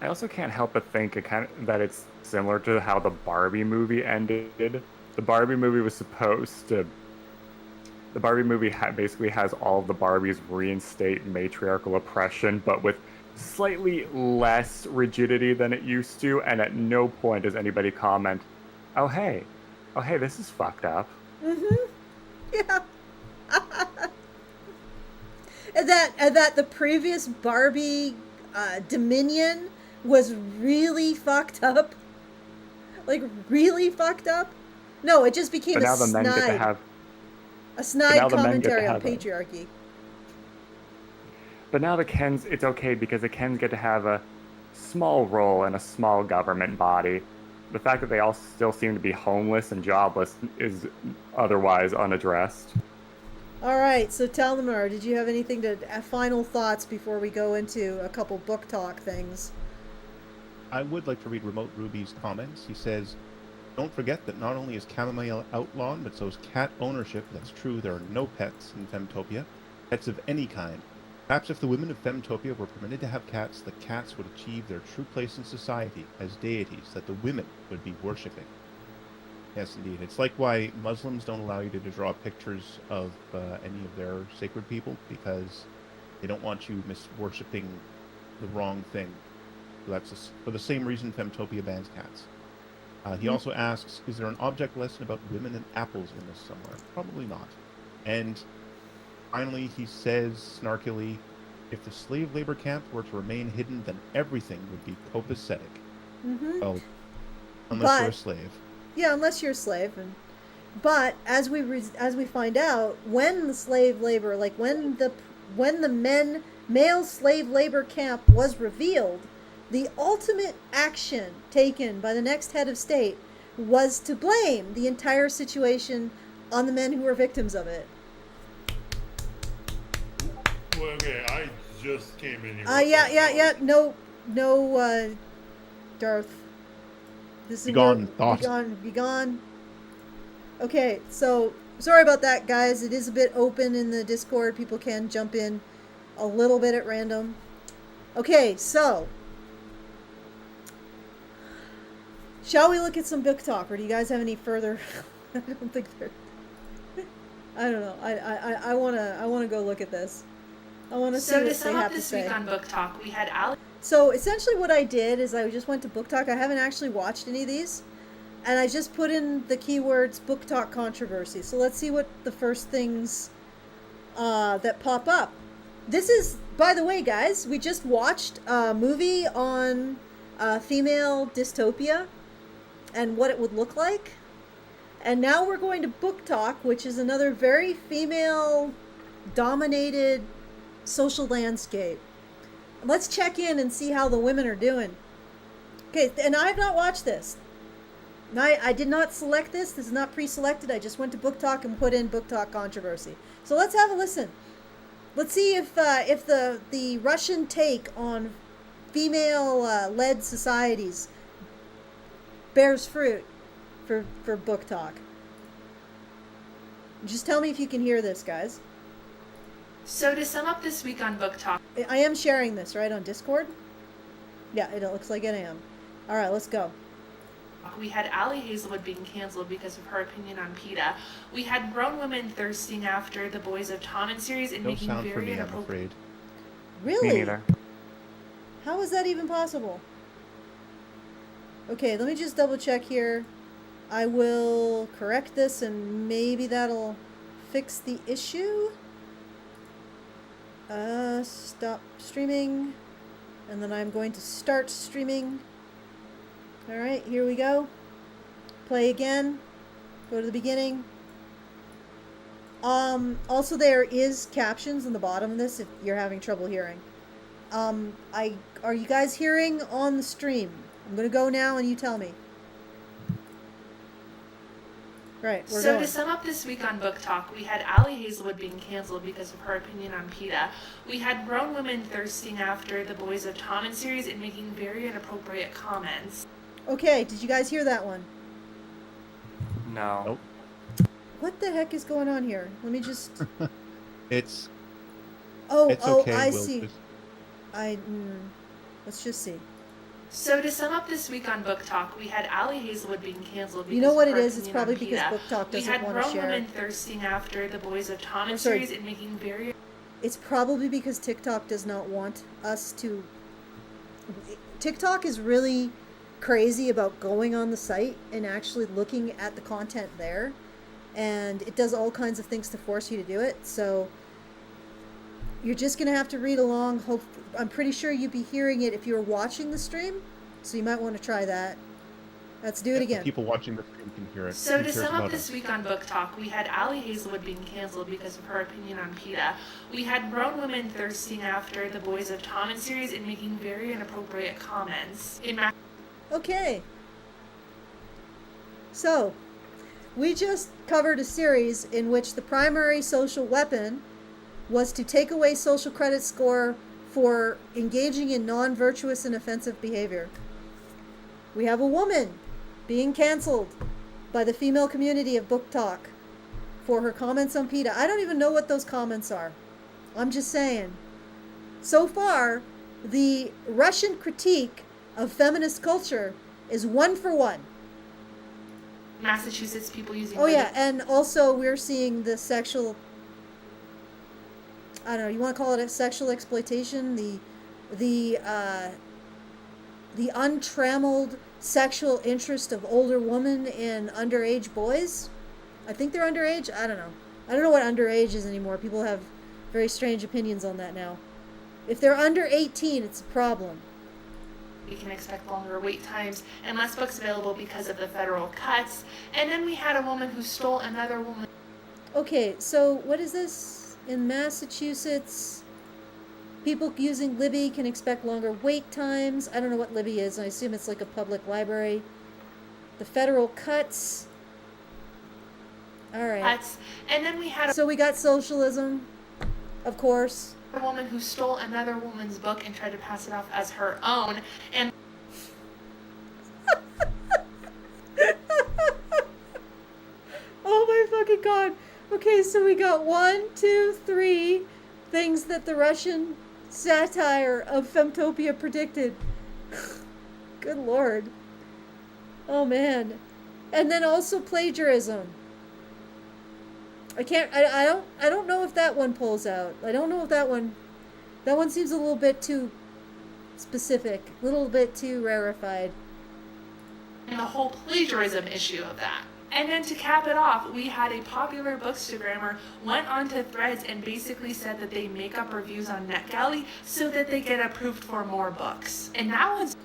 I also can't help but think that it's similar to how the Barbie movie ended. The Barbie movie was supposed to... The Barbie movie basically has all of the Barbies reinstate matriarchal oppression, but with slightly less rigidity than it used to, and at no point does anybody comment, oh hey, this is fucked up. Mm-hmm. and that the previous Barbie Dominion was really fucked up. Like, really fucked up? No, it just became But now the men get to have. a snide now the men get to commentary on have a- patriarchy. But now the Kens, it's okay because the Kens get to have a small role in a small government body. The fact that they all still seem to be homeless and jobless is otherwise unaddressed. All right, so Talmor, did you have anything to final thoughts before we go into a couple book talk things? I would like to read Remote Ruby's comments. He says, "Don't forget that not only is chamomile outlawed, but so is cat ownership. That's true, there are no pets in Femtopia. Pets of any kind. Perhaps if the women of Femtopia were permitted to have cats, the cats would achieve their true place in society as deities that the women would be worshipping." Yes, indeed. It's like why Muslims don't allow you to draw pictures of any of their sacred people, because they don't want you worshipping the wrong thing. So that's for the same reason Femtopia bans cats. He also asks, is there an object lesson about women and apples in this somewhere? Probably not. And finally, he says snarkily, if the slave labor camp were to remain hidden, then everything would be copacetic. Mm-hmm. Well, unless you're a slave. Yeah, unless you're a slave. But as we find out, when the slave labor, like when the male slave labor camp was revealed, the ultimate action taken by the next head of state was to blame the entire situation on the men who were victims of it. Well, okay, I just came in here. Yeah. No, Darth. This is Be gone, Be gone. Okay, so sorry about that, guys. It is a bit open in the Discord. People can jump in a little bit at random. Okay, so shall we look at some book talk, or do you guys have any further? I don't think they're. I don't know. I wanna go look at this. I want to see what they have to say. So to sum up this week on Book Talk, we had Alex. So essentially what I did is I just went to Book Talk. I haven't actually watched any of these. And I just put in the keywords Book Talk controversy. So let's see what the first things that pop up. This is, by the way, guys, we just watched a movie on female dystopia and what it would look like. And now we're going to Book Talk, which is another very female-dominated social landscape. Let's check in and see how the women are doing. Okay, and I've not watched this. I did not select this. This is not pre-selected. I just went to Book Talk and put in Book Talk controversy. So let's have a listen. Let's see if the Russian take on female-led societies bears fruit for Book Talk. Just tell me if you can hear this, guys. So to sum up this week on Book Talk, I am sharing this, right, on Discord? Yeah, it looks like I am. All right, let's go. we had Allie Hazelwood being canceled because of her opinion on PETA. We had grown women thirsting after the Boys of Tommen series and making sound for very me, I'm inappropriate. afraid. Really? Me neither. How is that even possible? Okay, let me just double check here. I will correct this and maybe that'll fix the issue. Stop streaming. And then I'm going to start streaming. Alright, here we go. Play again. Go to the beginning. Also there is captions on the bottom of this if you're having trouble hearing. Are you guys hearing on the stream? I'm gonna go now and you tell me. Right, we're So going. to sum up this week on Book Talk, we had Allie Hazelwood being canceled because of her opinion on PETA. We had grown women thirsting after the Boys of Tommen series and making very inappropriate comments. Okay, did you guys hear that one? No. Nope. What the heck is going on here? Let me just... It's It's okay. I we'll see. just- Let's just see. So to sum up this week on Book Talk, we had Allie Hazelwood being canceled because You know what of it her is? It's opinion probably on because PETA. Book Talk doesn't want to We had grown share. women thirsting after the Boys of Tommen sorry. series and making very... It's probably because TikTok does not want us to... TikTok is really crazy about going on the site and actually looking at the content there. And it does all kinds of things to force you to do it. So You're just going to have to read along. I'm pretty sure you'd be hearing it if you were watching the stream, so you might want to try that. Let's do it again. People watching the stream can hear it. So to sum up this week on Book Talk, we had Allie Hazelwood being canceled because of her opinion on PETA. We had grown women thirsting after the Boys of Tommen series and making very inappropriate comments. Okay. So, we just covered a series in which the primary social weapon was to take away social credit score for engaging in non-virtuous and offensive behavior. We have a woman being canceled by the female community of Book Talk for her comments on PETA. I don't even know what those comments are. I'm just saying. So far, the Russian critique of feminist culture is 1 for 1. Massachusetts people using... Oh yeah, and also we're seeing the sexual... I don't know, you want to call it a sexual exploitation? The untrammeled sexual interest of older women in underage boys. I think they're underage. I don't know. I don't know what underage is anymore. People have very strange opinions on that now. If they're under 18, it's a problem. We can expect longer wait times and less books available because of the federal cuts. And then we had a woman who stole another woman. Okay, so what is this? In Massachusetts, people using Libby can expect longer wait times. I don't know what Libby is. I assume it's like a public library. The federal cuts. All right. Cuts. And then we had So we got socialism, of course. A woman who stole another woman's book and tried to pass it off as her own. And oh my fucking god. Okay, so we got 1, 2, 3 things that the Russian satire of Femtopia predicted. Good lord. Oh man. And then also plagiarism. I don't know if that one pulls out. I don't know if that one seems a little bit too specific, a little bit too rarefied. And the whole plagiarism issue of that. And then to cap it off, we had a popular bookstagrammer went onto Threads and basically said that they make up reviews on NetGalley so that they get approved for more books. And that one's...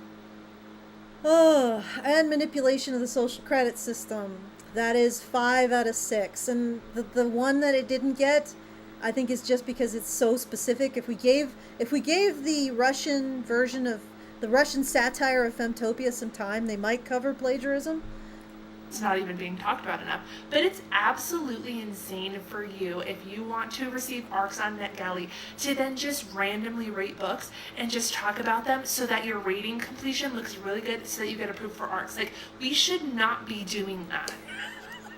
Oh, and manipulation of the social credit system. That is 5 out of 6. And the one that it didn't get, I think is just because it's so specific. If we gave the Russian version of the Russian satire of Femtopia some time, they might cover plagiarism. It's not even being talked about enough. But it's absolutely insane for you, if you want to receive ARCs on NetGalley, to then just randomly rate books and just talk about them so that your rating completion looks really good so that you get approved for ARCs. Like, we should not be doing that.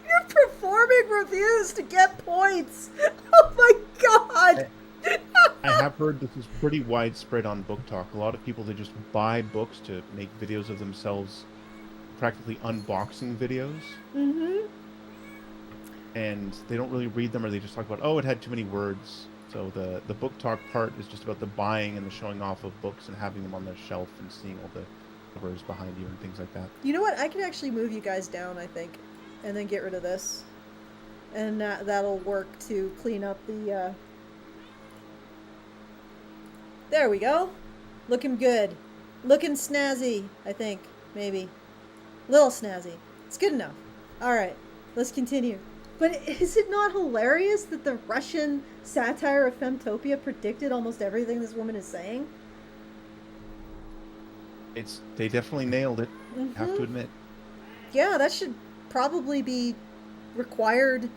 You're performing reviews to get points. Oh my god. I have heard this is pretty widespread on Book Talk. A lot of people, they just buy books to make videos of themselves, practically unboxing videos. Mm-hmm. And they don't really read them, or they just talk about, oh, it had too many words. So the Book Talk part is just about the buying and the showing off of books and having them on their shelf and seeing all the covers behind you and things like that. You know what? I can actually move you guys down, I think, and then get rid of this. And that'll work to clean up the... There we go. Looking good. Looking snazzy, I think. Maybe. Little snazzy. It's good enough. Alright, let's continue. But is it not hilarious that the Russian satire of Femtopia predicted almost everything this woman is saying? They definitely nailed it, Mm-hmm. have to admit. Yeah, that should probably be required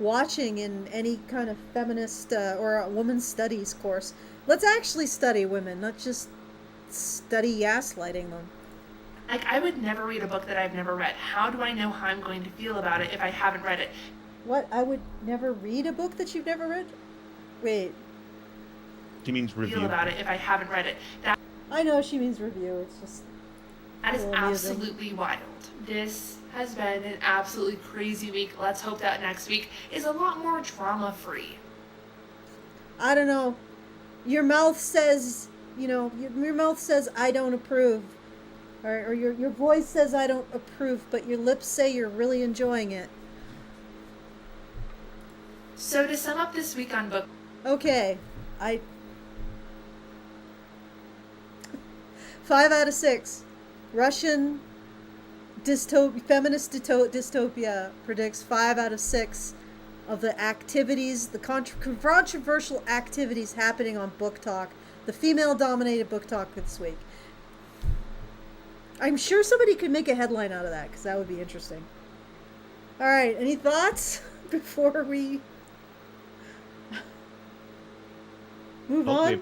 watching in any kind of feminist or a women's studies course. Let's actually study women, not just study gaslighting them. Like, I would never read a book that I've never read. How do I know how I'm going to feel about it if I haven't read it? What? I would never read a book that you've never read? Wait. She means review. Feel about it if I haven't read it. That I know she means review. It's just... That is amusing. absolutely wild. This has been an absolutely crazy week. Let's hope that next week is a lot more drama-free. I don't know. Your mouth says, your mouth says, I don't approve. Or your voice says, I don't approve, but your lips say you're really enjoying it. So to sum up this week on Book... Okay. I 5 out of 6. Russian feminist dystopia predicts 5 out of 6 of the activities, the controversial activities happening on BookTok, the female-dominated BookTok this week. I'm sure somebody could make a headline out of that, because that would be interesting. All right, any thoughts before we move on?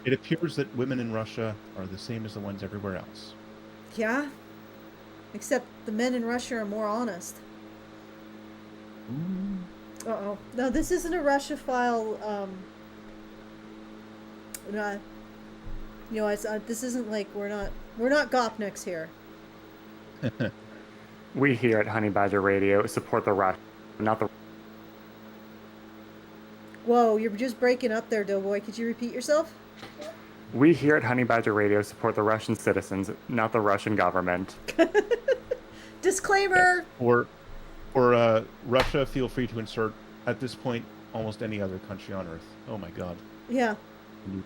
It appears that women in Russia are the same as the ones everywhere else. Yeah, except the men in Russia are more honest. Uh-oh. No, this isn't a Russia file. This isn't like we're not Gopniks here. We here at Honey Badger Radio support the Rush, not the. Whoa, you're just breaking up there, Doughboy. Could you repeat yourself? We here at Honey Badger Radio support the Russian citizens, not the Russian government. Disclaimer. Or Russia, feel free to insert at this point almost any other country on Earth. Oh my God. Yeah.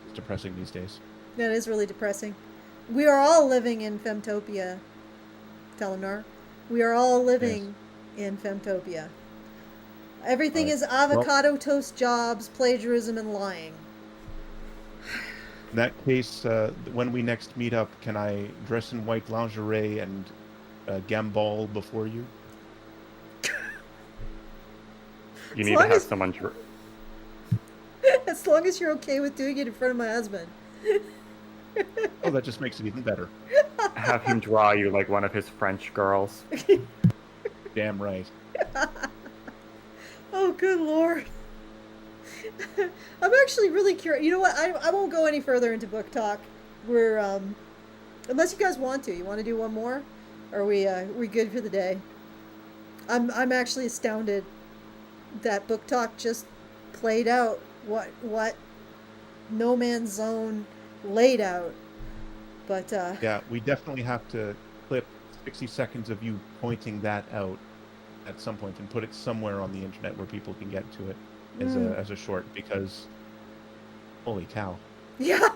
It's depressing these days. That is really depressing. We are all living in Femtopia, Telenar. We are all living in Femtopia. Everything is avocado toast jobs, plagiarism, and lying. In that case, when we next meet up, can I dress in white lingerie and gambol before you? You need to have someone. As long as you're okay with doing it in front of my husband. Oh, that just makes it even better. Have him draw you like one of his French girls. Damn right. Oh, good Lord. I'm actually really curious. You know what? I won't go any further into book talk. We're unless you guys want to. You want to do one more? Or are we good for the day? I'm actually astounded that book talk just played out what No Man's Zone laid out. But yeah, we definitely have to clip 60 seconds of you pointing that out at some point and put it somewhere on the internet where people can get to it as a short, because holy cow. Yeah.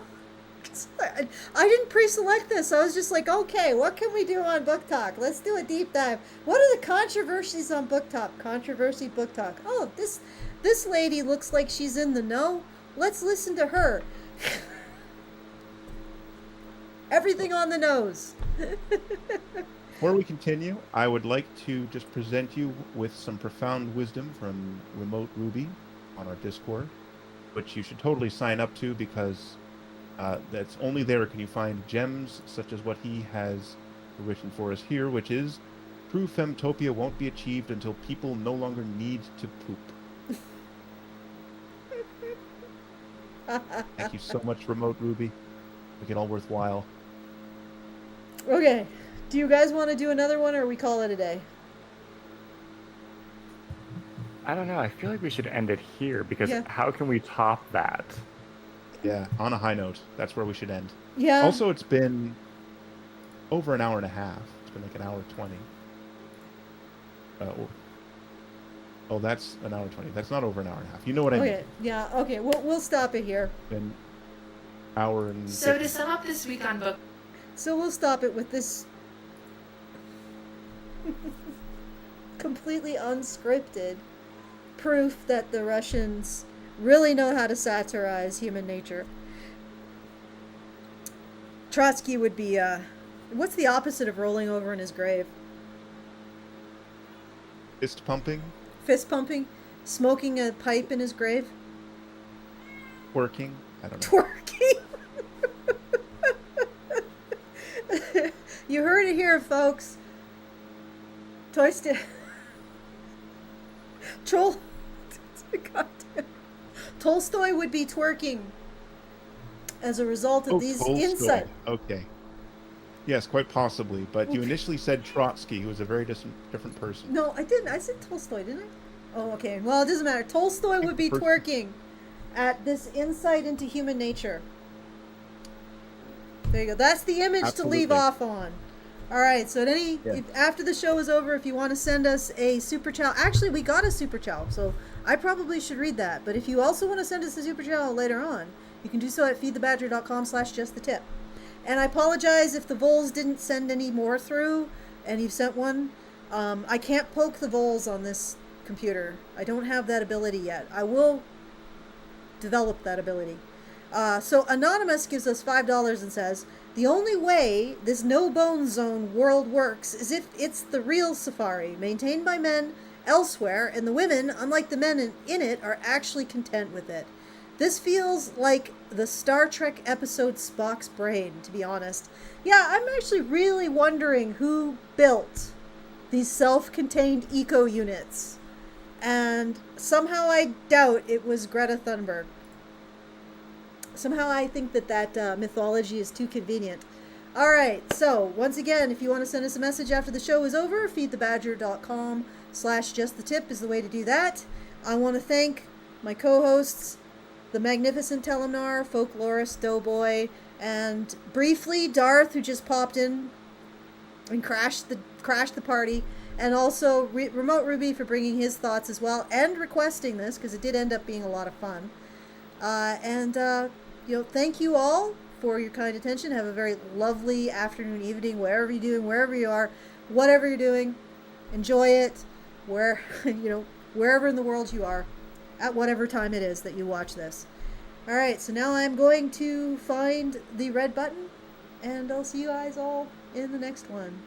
I didn't pre-select this. I was just like, okay, what can we do on Book Talk? Let's do a deep dive. What are the controversies on Book Talk? Controversy Book Talk. Oh, this lady looks like she's in the know. Let's listen to her. Everything on the nose. Before we continue, I would like to just present you with some profound wisdom from Remote Ruby on our Discord, which you should totally sign up to, because that's only there can you find gems such as what he has written for us here, which is true femtopia won't be achieved until people no longer need to poop. Thank you so much, Remote Ruby. Make it all worthwhile. Okay. Do you guys want to do another one, or we call it a day? I don't know. I feel like we should end it here, because how can we top that? Yeah, on a high note. That's where we should end. Yeah. Also, it's been over an hour and a half. It's been like an hour 20. Oh, that's an hour 20. That's not over an hour and a half. You know what I mean? Okay. Yeah. Okay. We'll stop it here. An hour and. So to sum up this week on book. So we'll stop it with this completely unscripted proof that the Russians really know how to satirize human nature. Trotsky would be, what's the opposite of rolling over in his grave? Fist pumping? Fist pumping? Smoking a pipe in his grave? Twerking? I don't know. Twerking? You heard it here, folks. Tolstoy would be twerking as a result of these insights. Okay. Yes, quite possibly. But you initially said Trotsky, who was a very different person. No, I didn't. I said Tolstoy, didn't I? Oh, okay. Well, it doesn't matter. Tolstoy would be twerking at this insight into human nature. There you go. That's the image to leave off on. All right. So if after the show is over, if you want to send us a super chow, actually we got a super chow, so I probably should read that. But if you also want to send us a super chat later on, you can do so at feedthebadger.com/justthetip. And I apologize if the voles didn't send any more through and you've sent one. I can't poke the voles on this computer. I don't have that ability yet. I will develop that ability. So Anonymous gives us $5 and says, the only way this no-bone zone world works is if it's the real safari, maintained by men elsewhere, and the women, unlike the men in it, are actually content with it. This feels like the Star Trek episode Spock's Brain, to be honest. Yeah, I'm actually really wondering who built these self-contained eco units. And somehow I doubt it was Greta Thunberg. Somehow I think that mythology is too convenient. All right, so once again, if you want to send us a message after the show is over, feedthebadger.com/justthetip is the way to do that. I want to thank my co-hosts, the magnificent Telemnar, folklorist Doughboy, and briefly Darth, who just popped in and crashed the party, and also Remote Ruby for bringing his thoughts as well and requesting this because it did end up being a lot of fun. Thank you all for your kind attention. Have a very lovely afternoon, evening, wherever you're doing, wherever you are, whatever you're doing. Enjoy it, wherever in the world you are, at whatever time it is that you watch this. All right, so now I'm going to find the red button, and I'll see you guys all in the next one.